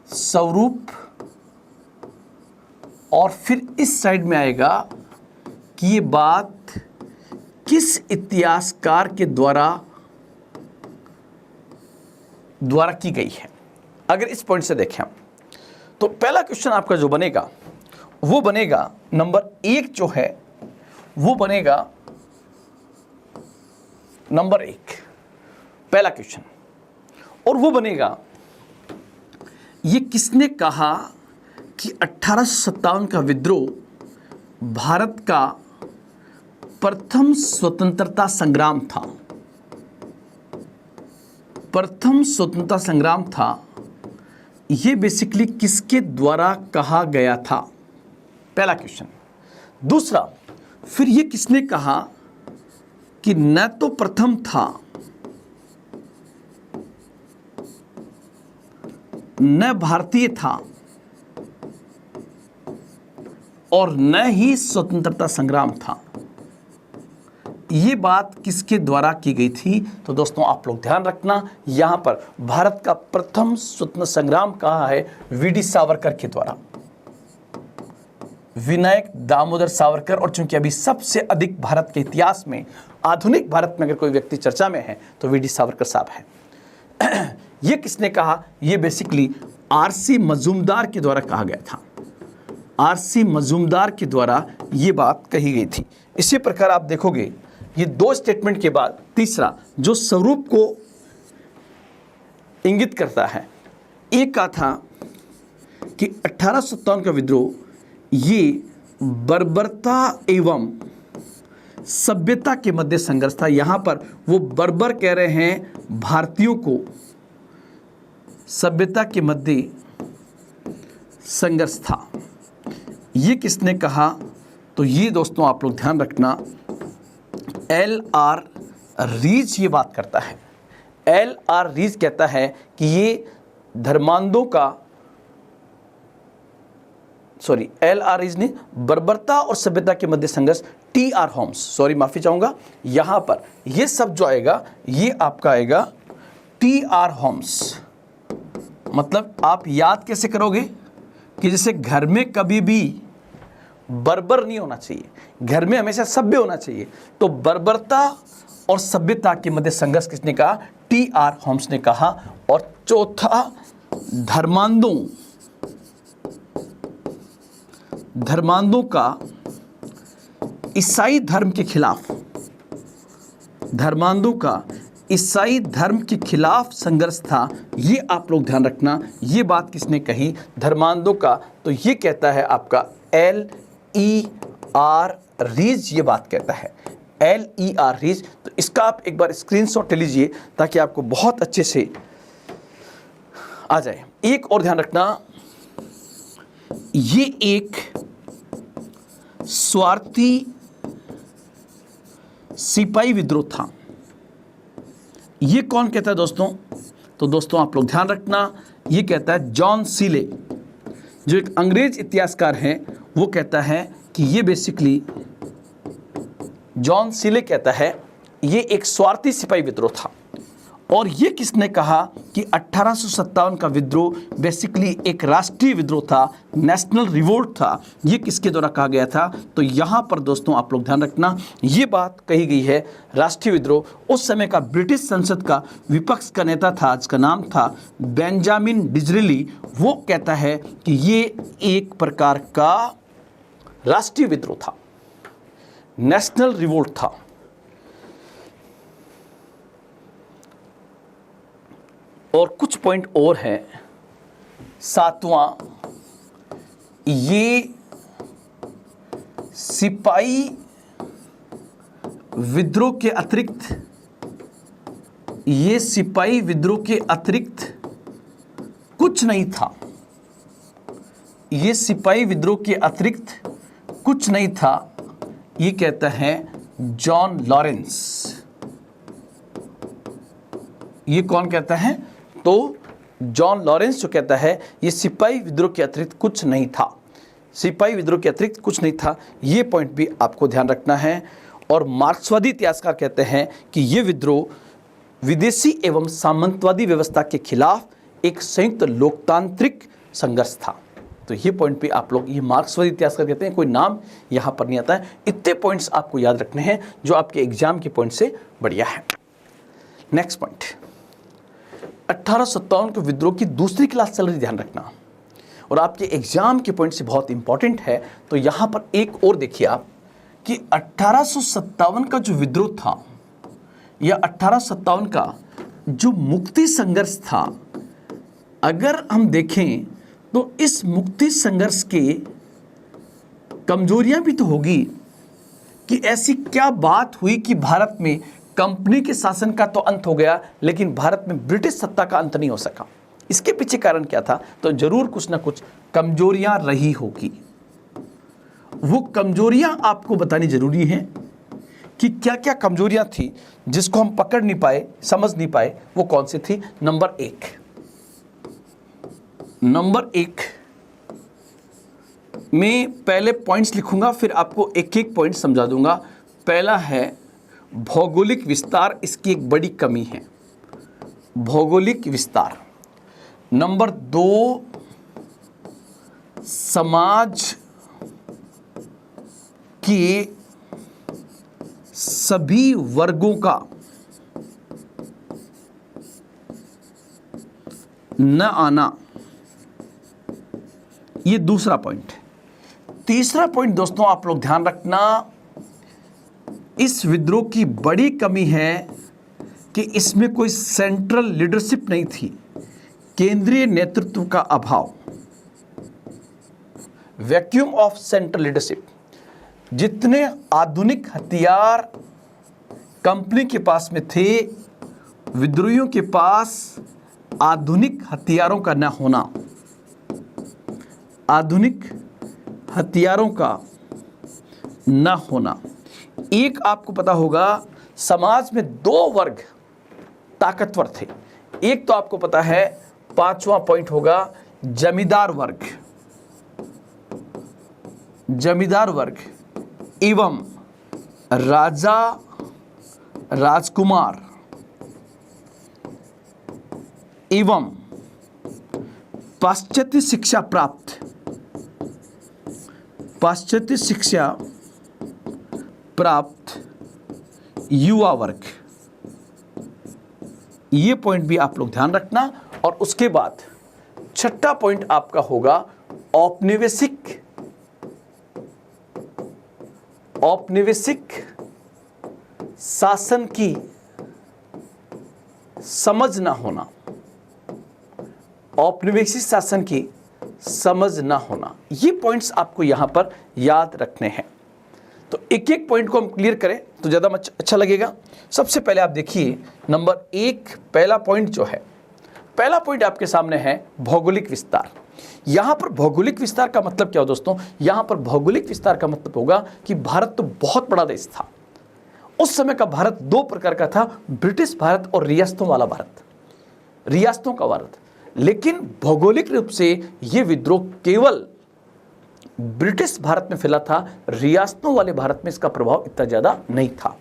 स्वरूप, और फिर इस साइड में आएगा कि ये बात किस इतिहासकार के द्वारा की गई है। अगर इस पॉइंट से देखें तो पहला क्वेश्चन आपका जो बनेगा वो बनेगा नंबर 1 जो है वो बनेगा नंबर 1 पहला क्वेश्चन, और वो बनेगा ये किसने कहा कि 1857 का विद्रोह भारत का प्रथम स्वतंत्रता संग्राम था। प्रथम स्वतंत्रता संग्राम था, ये बेसिकली किसके द्वारा कहा गया था, पहला क्वेश्चन। दूसरा, फिर ये किसने कहा कि न तो प्रथम था न भारतीय था और न ही स्वतंत्रता संग्राम था, ये बात किसके द्वारा की गई थी। तो दोस्तों आप लोग ध्यान रखना, यहां पर भारत का प्रथम स्वतंत्रता संग्राम कहा है वीडी सावरकर के द्वारा, विनायक दामोदर सावरकर। और चूंकि अभी सबसे अधिक भारत के इतिहास में, आधुनिक भारत में अगर कोई व्यक्ति चर्चा में है तो वीडी सावरकर साहब है। ये किसने कहा, ये बेसिकली आरसी मजूमदार के द्वारा कहा गया था, आरसी मजूमदार के द्वारा ये बात कही गई थी। इसी प्रकार आप देखोगे ये 2 स्टेटमेंट के बाद तीसरा जो स्वरूप को इंगित करता है, एक कहा था कि 1857 का विद्रोह ये बर्बरता एवं सभ्यता के मध्य संघर्ष था। यहां पर वो बर्बर कह रहे हैं भारतीयों को, सभ्यता के मध्य संघर्ष था। ये किसने कहा, तो ये दोस्तों आप लोग ध्यान रखना, LR रीज ये बात करता है। LR रीज कहता है कि ये धर्मांधों का, सॉरी LR रीज ने बर्बरता और सभ्यता के मध्य संघर्ष, TR होम्स, सॉरी माफी चाहूंगा, यहां पर ये सब जो आएगा ये आपका आएगा TR होम्स। मतलब आप याद कैसे करोगे कि जैसे घर में कभी भी बर्बर नहीं होना चाहिए, घर में हमेशा सभ्य होना चाहिए। तो बर्बरता और सभ्यता के मध्य संघर्ष किसने कहा, TR होम्स ने कहा। और चौथा, धर्मांधों का ईसाई धर्म के खिलाफ, धर्मांधों का ईसाई धर्म के खिलाफ संघर्ष था। ये आप लोग ध्यान रखना, ये बात किसने कही, धर्मांधों का। तो ये कहता है आपका LER रीज, ये बात कहता है LER रीज। तो इसका आप एक बार स्क्रीनशॉट ले लीजिए ताकि आपको बहुत अच्छे से आ जाए। एक और ध्यान रखना, ये एक स्वार्थी सिपाही विद्रोह था। ये कौन कहता है दोस्तों, तो दोस्तों आप लोग ध्यान रखना, ये कहता है जॉन सीले, जो एक अंग्रेज इतिहासकार हैं, वो कहता है कि ये बेसिकली जॉन सीले कहता है ये एक स्वार्थी सिपाही विद्रोह था। और ये किसने कहा कि 1857 का विद्रोह बेसिकली एक राष्ट्रीय विद्रोह था, नेशनल रिवोल्ट था। ये किसके द्वारा कहा गया था, तो यहाँ पर दोस्तों आप लोग ध्यान रखना, ये बात कही गई है राष्ट्रीय विद्रोह। उस समय का ब्रिटिश संसद का विपक्ष का नेता था, जिसका नाम था बेंजामिन डिज़रेली, वो कहता है कि ये एक प्रकार का राष्ट्रीय विद्रोह था, नेशनल रिवोल्ट था। और कुछ पॉइंट और है। सातवां, ये सिपाही विद्रोह के अतिरिक्त, ये सिपाही विद्रोह के अतिरिक्त कुछ नहीं था, ये सिपाही विद्रोह के अतिरिक्त कुछ नहीं था, ये कहता है जॉन लॉरेंस। ये कौन कहता है, तो जॉन लॉरेंस जो कहता है ये सिपाही विद्रोह के अतिरिक्त कुछ नहीं था, सिपाही विद्रोह के अतिरिक्त कुछ नहीं था। ये पॉइंट भी आपको ध्यान रखना है। और मार्क्सवादी इतिहासकार कहते हैं कि ये विद्रोह विदेशी एवं सामंतवादी व्यवस्था के खिलाफ एक संयुक्त लोकतांत्रिक संघर्ष था। तो ये पॉइंट भी आप लोग, ये मार्क्सवादी इतिहासकार कहते हैं, कोई नाम यहाँ पर नहीं आता है। इतने पॉइंट्स आपको याद रखने हैं जो आपके एग्जाम के पॉइंट से बढ़िया है। नेक्स्ट पॉइंट, 1857 के विद्रोह की दूसरी क्लास चल रही, ध्यान रखना, और आपके एग्जाम के पॉइंट से बहुत इंपॉर्टेंट है। तो यहाँ पर एक और देखिए आप कि 1857 का जो विद्रोह था या 1857 का जो मुक्ति संघर्ष था, अगर हम देखें तो इस मुक्ति संघर्ष के कमजोरियां भी तो होगी कि ऐसी क्या बात हुई कि भारत में कंपनी के शासन का तो अंत हो गया लेकिन भारत में ब्रिटिश सत्ता का अंत नहीं हो सका। इसके पीछे कारण क्या था? तो जरूर कुछ ना कुछ कमजोरियां रही होगी। वो कमजोरियां आपको बतानी जरूरी है कि क्या क्या कमजोरियां थी जिसको हम पकड़ नहीं पाए, समझ नहीं पाए, वो कौन सी थी। नंबर एक में पहले पॉइंट्स लिखूंगा, फिर आपको एक एक पॉइंट समझा दूंगा। पहला है भौगोलिक विस्तार, इसकी एक बड़ी कमी है, भौगोलिक विस्तार। नंबर दो, समाज के सभी वर्गों का न आना, ये दूसरा पॉइंट है। तीसरा पॉइंट दोस्तों आप लोग ध्यान रखना, इस विद्रोह की बड़ी कमी है कि इसमें कोई सेंट्रल लीडरशिप नहीं थी, केंद्रीय नेतृत्व का अभाव, वैक्यूम ऑफ सेंट्रल लीडरशिप। जितने आधुनिक हथियार कंपनी के पास में थे, विद्रोहियों के पास आधुनिक हथियारों का न होना, आधुनिक हथियारों का न होना। एक आपको पता होगा समाज में दो वर्ग ताकतवर थे। एक तो आपको पता है, पांचवा पॉइंट होगा जमींदार वर्ग, जमींदार वर्ग एवं राजा राजकुमार एवं पाश्चात्य शिक्षा प्राप्त, पाश्चात्य शिक्षा प्राप्त युवा वर्ग। ये पॉइंट भी आप लोग ध्यान रखना। और उसके बाद छठा पॉइंट आपका होगा औपनिवेशिक, औपनिवेशिक शासन की समझ ना होना, औपनिवेशिक शासन की समझ ना होना। ये पॉइंट्स आपको यहां पर याद रखने हैं। तो एक एक पॉइंट को हम क्लियर करें तो ज़्यादा अच्छा लगेगा। सबसे पहले आप देखिए नंबर एक, पहला पॉइंट जो है, पहला पॉइंट आपके सामने है भौगोलिक विस्तार। यहां पर भौगोलिक विस्तार का मतलब क्या हो दोस्तों? यहां पर भौगोलिक विस्तार का मतलब होगा कि भारत तो बहुत बड़ा देश था। उस समय का भारत दो प्रकार का था, ब्रिटिश भारत और रियासतों वाला भारत, रियासतों का भारत। लेकिन भौगोलिक रूप से यह विद्रोह केवल ब्रिटिश भारत में फैला था, रियासतों वाले भारत में इसका प्रभाव इतना ज्यादा नहीं था।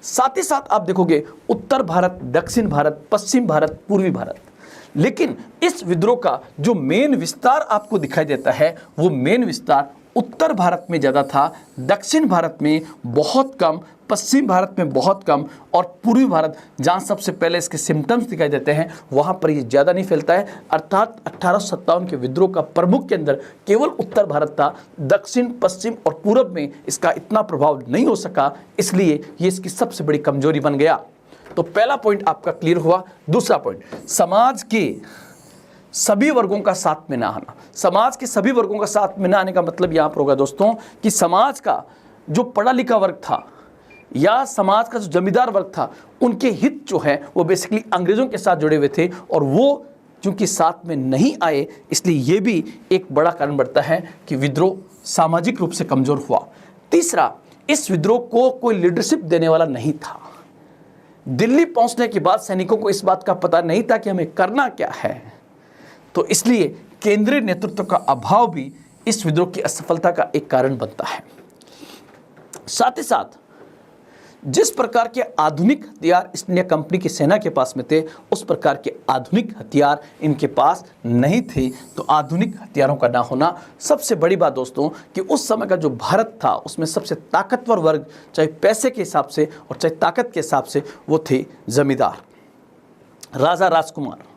साथ ही साथ आप देखोगे उत्तर भारत, दक्षिण भारत, पश्चिम भारत, पूर्वी भारत। लेकिन इस विद्रोह का जो मेन विस्तार आपको दिखाई देता है, वो मेन विस्तार उत्तर भारत में ज़्यादा था, दक्षिण भारत में बहुत कम, पश्चिम भारत में बहुत कम, और पूर्वी भारत जहाँ सबसे पहले इसके सिम्टम्स दिखाई देते हैं वहाँ पर ये ज़्यादा नहीं फैलता है। अर्थात 1857 के विद्रोह का प्रमुख के अंदर केवल उत्तर भारत था, दक्षिण, पश्चिम और पूर्व में इसका इतना प्रभाव नहीं हो सका, इसलिए ये इसकी सबसे बड़ी कमजोरी बन गया। तो पहला पॉइंट आपका क्लियर हुआ। दूसरा पॉइंट, समाज के सभी वर्गों का साथ में ना आना। समाज के सभी वर्गों का साथ में ना आने का मतलब यहाँ पर होगा दोस्तों कि समाज का जो पढ़ा लिखा वर्ग था या समाज का जो जमींदार वर्ग था, उनके हित जो है वो बेसिकली अंग्रेजों के साथ जुड़े हुए थे, और वो चूंकि साथ में नहीं आए, इसलिए ये भी एक बड़ा कारण बढ़ता है कि विद्रोह सामाजिक रूप से कमजोर हुआ। तीसरा, इस विद्रोह को कोई लीडरशिप देने वाला नहीं था। दिल्ली पहुंचने के बाद सैनिकों को इस बात का पता नहीं था कि हमें करना क्या है, तो इसलिए केंद्रीय नेतृत्व का अभाव भी इस विद्रोह की असफलता का एक कारण बनता है। साथ ही साथ जिस प्रकार के आधुनिक हथियार ईस्ट इंडिया कंपनी की सेना के पास में थे, उस प्रकार के आधुनिक हथियार इनके पास नहीं थे। तो आधुनिक हथियारों का ना होना, सबसे बड़ी बात दोस्तों कि उस समय का जो भारत था उसमें सबसे ताकतवर वर्ग, चाहे पैसे के हिसाब से और चाहे ताकत के हिसाब से, वो थे जमींदार, राजा राजकुमार।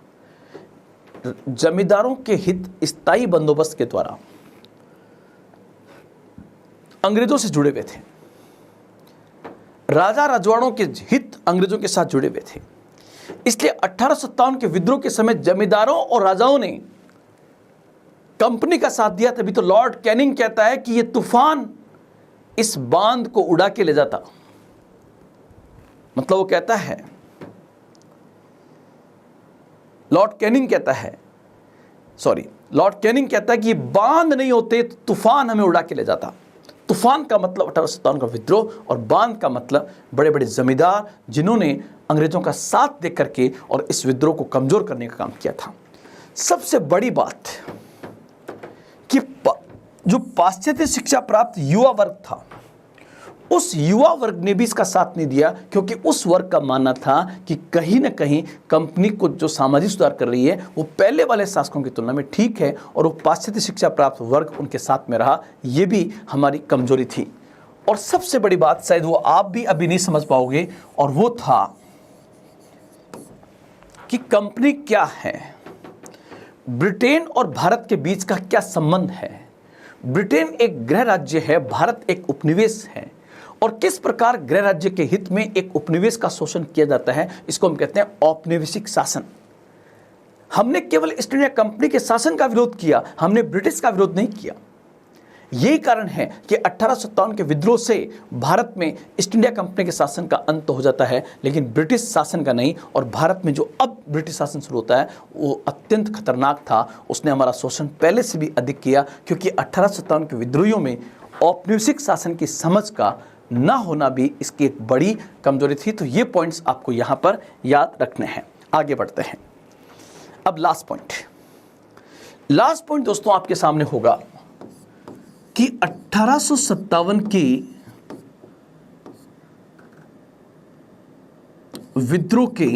जमींदारों के हित स्थायी बंदोबस्त के द्वारा अंग्रेजों से जुड़े हुए थे। राजा रजवाड़ों के हित अंग्रेजों के साथ जुड़े हुए थे। इसलिए 1857 के विद्रोह के समय जमींदारों और राजाओं ने कंपनी का साथ दिया। तभी तो लॉर्ड कैनिंग कहता है कि यह तूफान इस बांध को उड़ा के ले जाता। मतलब वो कहता है, लॉर्ड कैनिंग कहता है कि ये बांध नहीं होते तो तूफान हमें उड़ा के ले जाता। तूफान का मतलब 1857 का विद्रोह और बांध का मतलब बड़े बड़े जमींदार, जिन्होंने अंग्रेजों का साथ दे करके और इस विद्रोह को कमजोर करने का काम किया था। सबसे बड़ी बात कि जो पाश्चात्य शिक्षा प्राप्त युवा वर्ग था, उस युवा वर्ग ने भी इसका साथ नहीं दिया, क्योंकि उस वर्ग का मानना था कि कहीं ना कहीं कंपनी को जो सामाजिक सुधार कर रही है वो पहले वाले शासकों की तुलना में ठीक है, और वो पाश्चात्य शिक्षा प्राप्त वर्ग उनके साथ में रहा। ये भी हमारी कमजोरी थी। और सबसे बड़ी बात, शायद वो आप भी अभी नहीं समझ पाओगे, और वो था कि कंपनी क्या है, ब्रिटेन और भारत के बीच का क्या संबंध है। ब्रिटेन एक गृह राज्य है, भारत एक उपनिवेश है, और किस प्रकार गृह राज्य के हित में एक उपनिवेश का शोषण किया जाता है, इसको हम कहते हैं औपनिवेशिक शासन। हमने केवल ईस्ट इंडिया कंपनी के शासन का विरोध किया, हमने ब्रिटिश का विरोध नहीं किया। यही कारण है कि 1857 के विद्रोह से भारत में ईस्ट इंडिया कंपनी के शासन का अंत हो जाता है, लेकिन ब्रिटिश शासन का नहीं। और भारत में जो अब ब्रिटिश शासन शुरू होता है वो अत्यंत खतरनाक था। उसने हमारा शोषण पहले से भी अधिक किया, क्योंकि 1857 के विद्रोहियों में औपनिवेशिक शासन की समझ का ना होना भी इसकी एक बड़ी कमजोरी थी। तो ये पॉइंट्स आपको यहाँ पर याद रखने हैं। आगे बढ़ते हैं। अब लास्ट पॉइंट दोस्तों आपके सामने होगा कि 1857 की विद्रोह के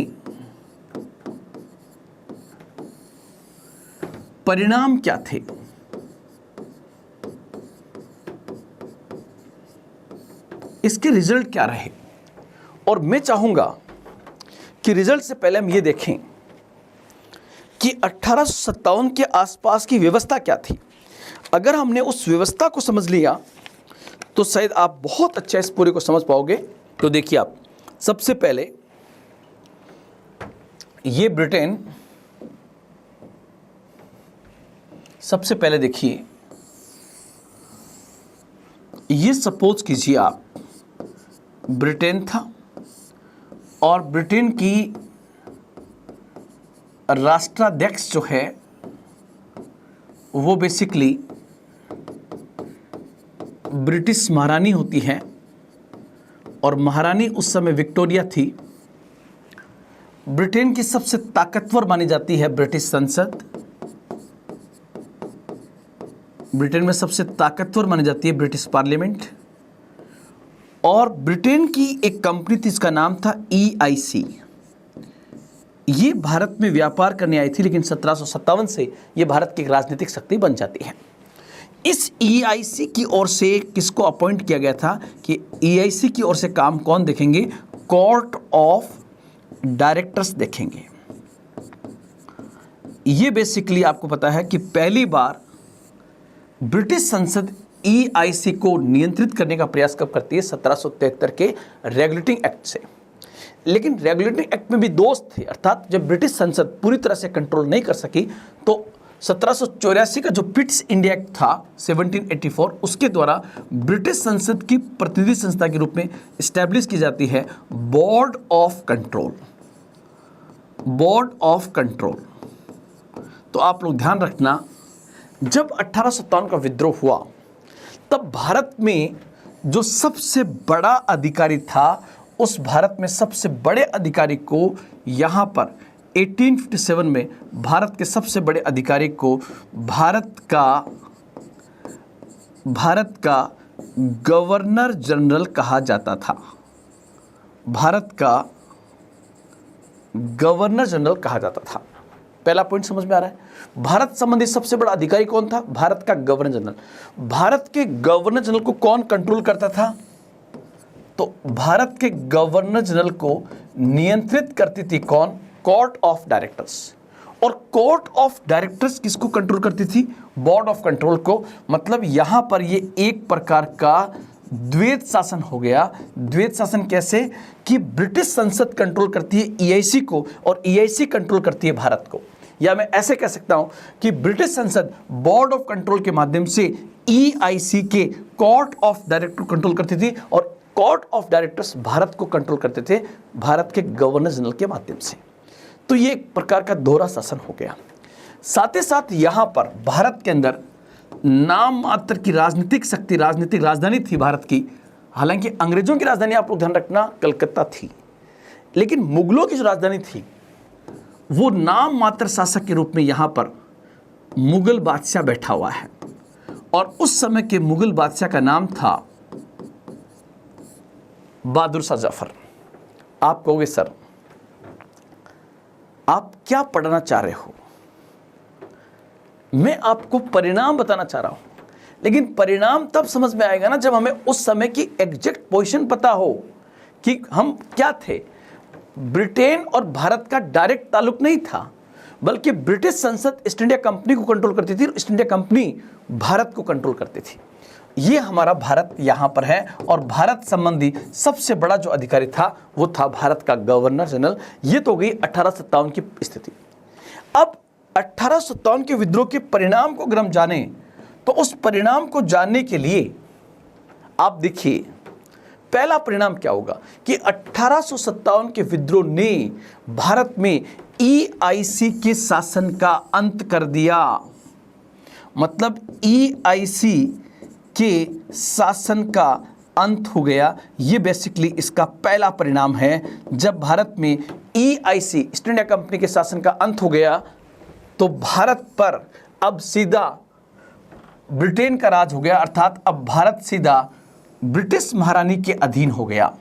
परिणाम क्या थे। इसके रिजल्ट क्या रहे। और मैं चाहूंगा कि रिजल्ट से पहले हम ये देखें कि 1857 के आसपास की व्यवस्था क्या थी। अगर हमने उस व्यवस्था को समझ लिया तो शायद आप बहुत अच्छा इस पूरे को समझ पाओगे। तो देखिए, आप सबसे पहले ये ब्रिटेन, सबसे पहले देखिए, ये सपोज कीजिए आप ब्रिटेन था, और ब्रिटेन की राष्ट्राध्यक्ष जो है वो बेसिकली ब्रिटिश महारानी होती है, और महारानी उस समय विक्टोरिया थी। ब्रिटेन की सबसे ताकतवर मानी जाती है ब्रिटिश संसद। ब्रिटेन में सबसे ताकतवर मानी जाती है ब्रिटिश पार्लियामेंट। और ब्रिटेन की एक कंपनी थी, इसका नाम था EIC। ये भारत में व्यापार करने आई थी, लेकिन 1757 से ये भारत की एक राजनीतिक शक्ति बन जाती है। इस EIC की ओर से किसको अपॉइंट किया गया था कि EIC की ओर से काम कौन देखेंगे, कोर्ट ऑफ डायरेक्टर्स देखेंगे। ये बेसिकली आपको पता है कि पहली बार ब्रिटिश संसद EIC को नियंत्रित करने का प्रयास कब करती है, 1773 के रेगुलेटिंग एक्ट से। लेकिन रेगुलेटिंग एक्ट में भी दोष थे, अर्थात जब ब्रिटिश संसद पूरी तरह से कंट्रोल नहीं कर सकी तो 1784 का जो पिट्स इंडिया एक्ट था 1784, उसके द्वारा ब्रिटिश संसद की प्रतिनिधि संस्था के रूप में इस्टेब्लिश की जाती है board of control. Board of control. तो आप लोग ध्यान रखना, जब 1857 का विद्रोह हुआ तब भारत में जो सबसे बड़ा अधिकारी था, उस भारत में सबसे बड़े अधिकारी को यहाँ पर 1857 में भारत के सबसे बड़े अधिकारी को भारत का गवर्नर जनरल कहा जाता था। भारत का गवर्नर जनरल कहा जाता था। पहला पॉइंट समझ में आ रहा है। भारत संबंधी सबसे बड़ा अधिकारी कौन था? भारत का गवर्नर जनरल। भारत के गवर्नर जनरल को कौन कंट्रोल करता था? तो भारत के गवर्नर जनरल को नियंत्रित करती थी कौन? Court of directors. और कोर्ट ऑफ डायरेक्टर्स किसको कंट्रोल करती थी? बोर्ड ऑफ कंट्रोल को। मतलब यहां पर ये एक प्रकार का द्वैत शासन हो गया। द्वैत शासन कैसे? कि ब्रिटिश संसद कंट्रोल करती है ईआईसी को और ईआईसी कंट्रोल करती है भारत को। या मैं ऐसे कह सकता हूं कि ब्रिटिश संसद बोर्ड ऑफ कंट्रोल के माध्यम से ईआईसी के कोर्ट ऑफ डायरेक्टर कंट्रोल करती थी और कोर्ट ऑफ डायरेक्टर्स भारत को कंट्रोल करते थे भारत के गवर्नर जनरल के माध्यम से। तो ये एक प्रकार का दोहरा शासन हो गया। साथ ही साथ यहां पर भारत के अंदर नाम मात्र की राजनीतिक शक्ति, राजनीतिक राजधानी थी भारत की। हालांकि अंग्रेजों की राजधानी, आप लोग ध्यान रखना, कलकत्ता थी, लेकिन मुगलों की जो राजधानी थी वो नाम मात्र शासक के रूप में यहां पर मुगल बादशाह बैठा हुआ है। और उस समय के मुगल बादशाह का नाम था बहादुर शाह जफर। आप कहोगे सर आप क्या पढ़ना चाह रहे हो? मैं आपको परिणाम बताना चाह रहा हूं, लेकिन परिणाम तब समझ में आएगा ना जब हमें उस समय की एग्जैक्ट पोजीशन पता हो कि हम क्या थे। ब्रिटेन और भारत का डायरेक्ट ताल्लुक नहीं था, बल्कि ब्रिटिश संसद ईस्ट इंडिया कंपनी को कंट्रोल करती थी और ईस्ट इंडिया कंपनी भारत को कंट्रोल करती थी। ये हमारा भारत यहाँ पर है और भारत संबंधी सबसे बड़ा जो अधिकारी था वो था भारत का गवर्नर जनरल। ये तो गई 1857 की स्थिति। अब 1857 के विद्रोह के परिणाम को अगर हम जाने तो उस परिणाम को जानने के लिए आप देखिए पहला परिणाम क्या होगा कि 1857 के विद्रोह ने भारत में ईआईसी के शासन का अंत कर दिया। मतलब ईआईसी के शासन का अंत हो गया। ये बेसिकली इसका पहला परिणाम है। जब भारत में ईआईसी ईस्ट इंडिया कंपनी के शासन का अंत हो गया तो भारत पर अब सीधा ब्रिटेन का राज हो गया, अर्थात अब भारत सीधा ब्रिटिश महारानी के अधीन हो गया।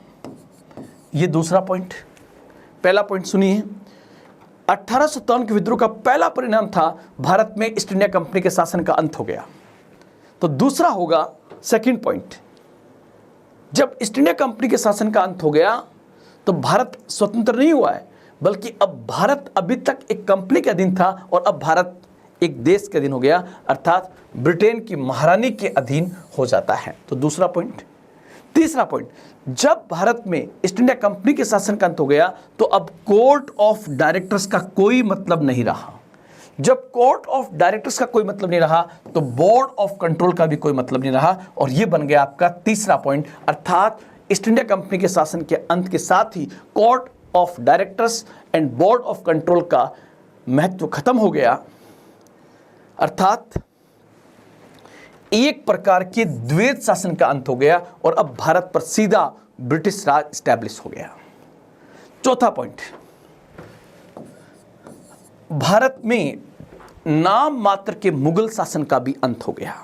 ये दूसरा पॉइंट। पहला पॉइंट सुनिए, 1857 के विद्रोह का पहला परिणाम था भारत में ईस्ट इंडिया कंपनी के शासन का अंत हो गया। तो दूसरा होगा सेकंड पॉइंट, जब ईस्ट इंडिया कंपनी के शासन का अंत हो गया तो भारत स्वतंत्र नहीं हुआ है, बल्कि अब भारत अभी तक एक कंपनी के अधीन था और अब भारत एक देश के अधीन हो गया, अर्थात ब्रिटेन की महारानी के अधीन हो जाता है। तो दूसरा पॉइंट। तीसरा पॉइंट, जब भारत में ईस्ट इंडिया कंपनी के शासन का अंत हो गया तो अब कोर्ट ऑफ डायरेक्टर्स का कोई मतलब नहीं रहा। जब कोर्ट ऑफ डायरेक्टर्स का कोई मतलब नहीं रहा तो बोर्ड ऑफ कंट्रोल का भी कोई मतलब नहीं रहा और यह बन गया आपका तीसरा पॉइंट, अर्थात ईस्ट इंडिया कंपनी के शासन के अंत के साथ ही court of directors and board of control का महत्व खत्म हो गया। अर्थात एक प्रकार के द्वैत शासन का अंत हो गया और अब भारत पर सीधा ब्रिटिश राज स्टैब्लिश हो गया। चौथा पॉइंट, भारत में नाम मात्र के मुगल शासन का भी अंत हो गया।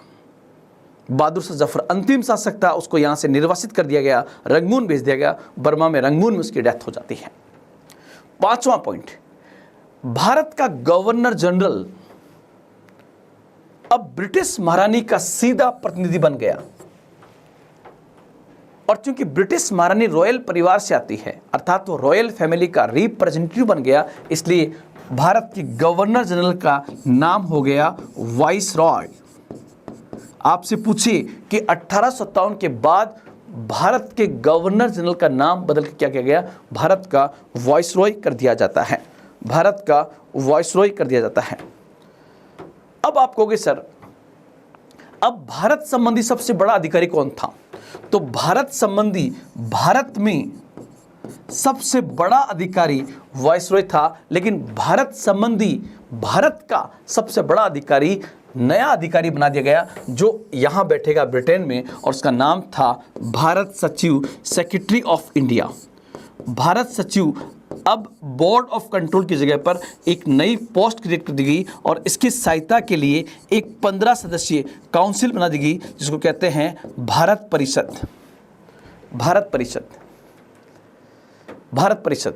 बहादुर शाह जफर अंतिम शासक था, उसको यहां से निर्वासित कर दिया गया, रंगून भेज दिया गया। बर्मा में रंगून में उसकी डेथ हो जाती है। पांचवा पॉइंट, भारत का गवर्नर जनरल अब ब्रिटिश महारानी का सीधा प्रतिनिधि बन गया और चूंकि ब्रिटिश महारानी रॉयल परिवार से आती है, अर्थात वो रॉयल फैमिली का रिप्रेजेंटेटिव बन गया, इसलिए भारत के गवर्नर जनरल का नाम हो गया वाइस रॉय। आपसे पूछिए कि 1857 के बाद भारत के गवर्नर जनरल का नाम बदल के क्या किया गया? भारत का वाइस रॉय कर दिया जाता है। भारत का वाइस रॉय कर दिया जाता है। अब आप कहोगे सर अब भारत संबंधी सबसे बड़ा अधिकारी कौन था? तो भारत संबंधी भारत में सबसे बड़ा अधिकारी वाइसरॉय था, लेकिन भारत संबंधी भारत का सबसे बड़ा अधिकारी नया अधिकारी बना दिया गया जो यहां बैठेगा ब्रिटेन में और उसका नाम था भारत सचिव, सेक्रेटरी ऑफ इंडिया। भारत सचिव अब बोर्ड ऑफ कंट्रोल की जगह पर एक नई पोस्ट क्रिएट कर दी गई और इसकी सहायता के लिए एक 15 सदस्यीय काउंसिल बना दी गई जिसको कहते हैं भारत परिषद। भारत परिषद। भारत परिषद,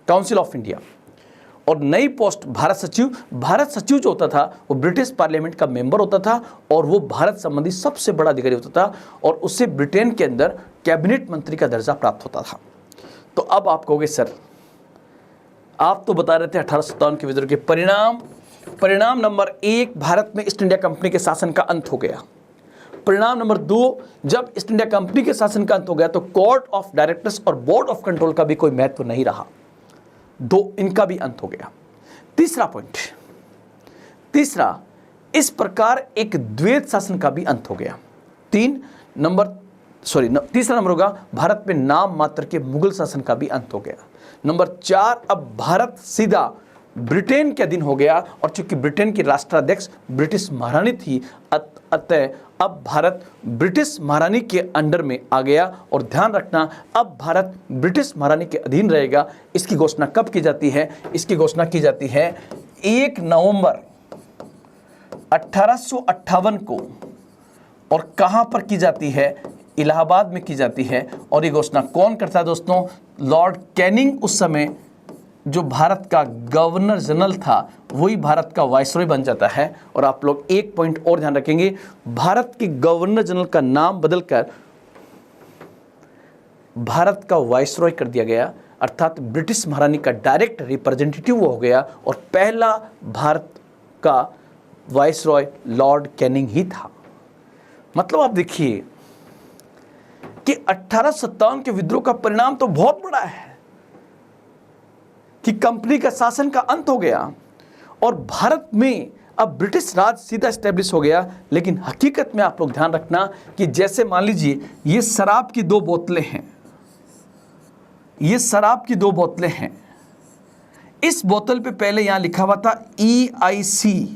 काउंसिल ऑफ इंडिया, और नई पोस्ट भारत सचिव। भारत सचिव जो होता था वो ब्रिटिश पार्लियामेंट का मेंबर होता था और वो भारत संबंधी सबसे बड़ा अधिकारी होता था और उससे ब्रिटेन के अंदर कैबिनेट मंत्री का दर्जा प्राप्त होता था। तो अब आप कहोगे सर आप तो बता रहे थे 1857 के विद्रोह के परिणाम नंबर 1, भारत में ईस्ट इंडिया कंपनी के शासन का अंत हो गया। परिणाम नंबर 2, जब ईस्ट इंडिया कंपनी के शासन का अंत हो गया तो कोर्ट ऑफ डायरेक्टर्स और बोर्ड ऑफ कंट्रोल का भी कोई महत्व नहीं रहा, इनका भी अंत हो गया। तीसरा पॉइंट, इस प्रकार एक द्वैत शासन का भी अंत हो गया। तीसरा नंबर होगा भारत में नाम मात्र के मुगल शासन का भी अंत हो गया। नंबर 4, अब भारत सीधा ब्रिटेन के अधीन हो गया और चूंकि ब्रिटेन की राष्ट्राध्यक्ष ब्रिटिश महारानी थी, अतः अब भारत ब्रिटिश महारानी के अंडर में आ गया। और ध्यान रखना, अब भारत ब्रिटिश महारानी के अधीन रहेगा। इसकी घोषणा कब की जाती है? इसकी घोषणा की जाती है 1 नवंबर 1858 को। और कहां पर की जाती है? इलाहाबाद में की जाती है। और ये घोषणा कौन करता है दोस्तों? लॉर्ड कैनिंग, उस समय जो भारत का गवर्नर जनरल था वही भारत का वाइसरॉय बन जाता है। और आप लोग एक पॉइंट और ध्यान रखेंगे, भारत के गवर्नर जनरल का नाम बदलकर भारत का वाइसरॉय कर दिया गया, अर्थात ब्रिटिश महारानी का डायरेक्ट रिप्रेजेंटेटिव वो हो गया और पहला भारत का वाइसरॉय लॉर्ड कैनिंग ही था। मतलब आप देखिए कि 1857 के विद्रोह का परिणाम तो बहुत बड़ा है कि कंपनी का शासन का अंत हो गया और भारत में अब ब्रिटिश राज सीधा स्टैब्लिश हो गया। लेकिन हकीकत में आप लोग ध्यान रखना कि जैसे मान लीजिए ये शराब की 2 बोतलें हैं, ये शराब की 2 बोतलें हैं। इस बोतल पे पहले यहां लिखा हुआ था EIC,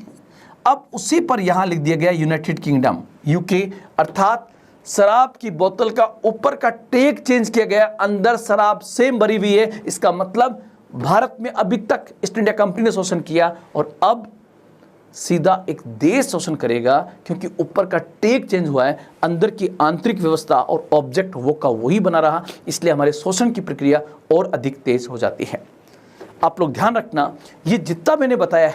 अब उसी पर यहां लिख दिया गया यूनाइटेड किंगडम UK, अर्थात शराब की बोतल का ऊपर का टेक चेंज किया गया, अंदर शराब सेम भरी हुई है। इसका मतलब भारत में अभी तक ईस्ट इंडिया कंपनी ने शोषण किया और अब सीधा एक देश शोषण करेगा, क्योंकि ऊपर का टेक चेंज हुआ है, अंदर की आंतरिक व्यवस्था और ऑब्जेक्ट वो का वही बना रहा। इसलिए हमारे शोषण की प्रक्रिया और अधिक तेज हो जाती है। आप लोग ध्यान रखना, ये जितना मैंने बताया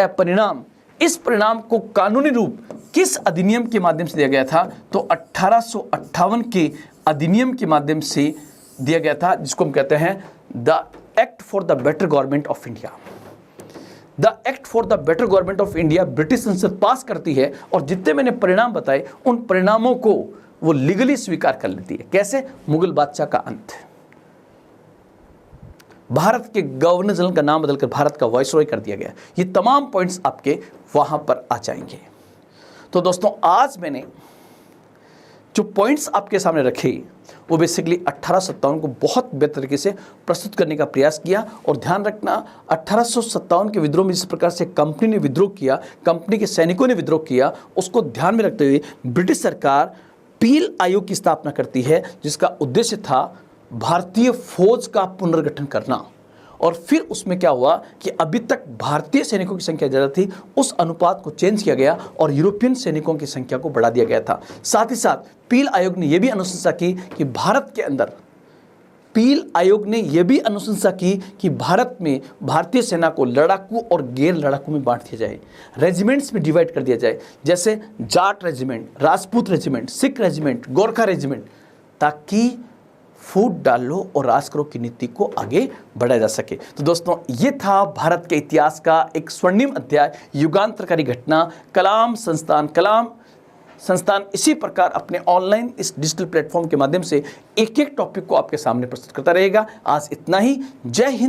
परिणाम, इस परिणाम को कानूनी रूप किस अधिनियम के माध्यम से दिया गया था? तो 1858 के अधिनियम के माध्यम से दिया गया था, जिसको हम कहते हैं the act for the better government of India. The act for the better government of India British संसद पास करती है और जितने मैंने परिणाम बताए उन परिणामों को वो लीगली स्वीकार कर लेती है। कैसे? मुगल बादशाह का अंत, भारत के गवर्नर जनरल का नाम बदलकर भारत का वाइसरॉय कर दिया गया। ये तमाम पॉइंट्स आपके वहां पर आ जाएंगे। तो दोस्तों आज मैंने जो पॉइंट्स आपके सामने रखे वो बेसिकली 1857 को बहुत बेहतर तरीके से प्रस्तुत करने का प्रयास किया। और ध्यान रखना, 1857 के विद्रोह में जिस प्रकार से कंपनी ने विद्रोह किया, कंपनी के सैनिकों ने विद्रोह किया, उसको ध्यान में रखते हुए ब्रिटिश सरकार पील आयोग की स्थापना करती है, जिसका उद्देश्य था भारतीय फौज का पुनर्गठन करना। और फिर उसमें क्या हुआ कि अभी तक भारतीय सैनिकों की संख्या ज़्यादा थी, उस अनुपात को चेंज किया गया और यूरोपियन सैनिकों की संख्या को बढ़ा दिया गया था। साथ ही साथ पील आयोग ने यह भी अनुशंसा की कि भारत के अंदर भारत में भारतीय सेना को लड़ाकू और गैर लड़ाकू में बांट दिया जाए, रेजिमेंट्स में डिवाइड कर दिया जाए, जैसे Jat regiment, Rajput regiment, Sikh regiment, Gorkha regiment, ताकि फूट डालो और राज करो की नीति को आगे बढ़ाया जा सके। तो दोस्तों ये था भारत के इतिहास का एक स्वर्णिम अध्याय, युगांतरकारी घटना। कलाम संस्थान इसी प्रकार अपने ऑनलाइन इस डिजिटल प्लेटफॉर्म के माध्यम से एक एक टॉपिक को आपके सामने प्रस्तुत करता रहेगा। आज इतना ही। जय हिंद।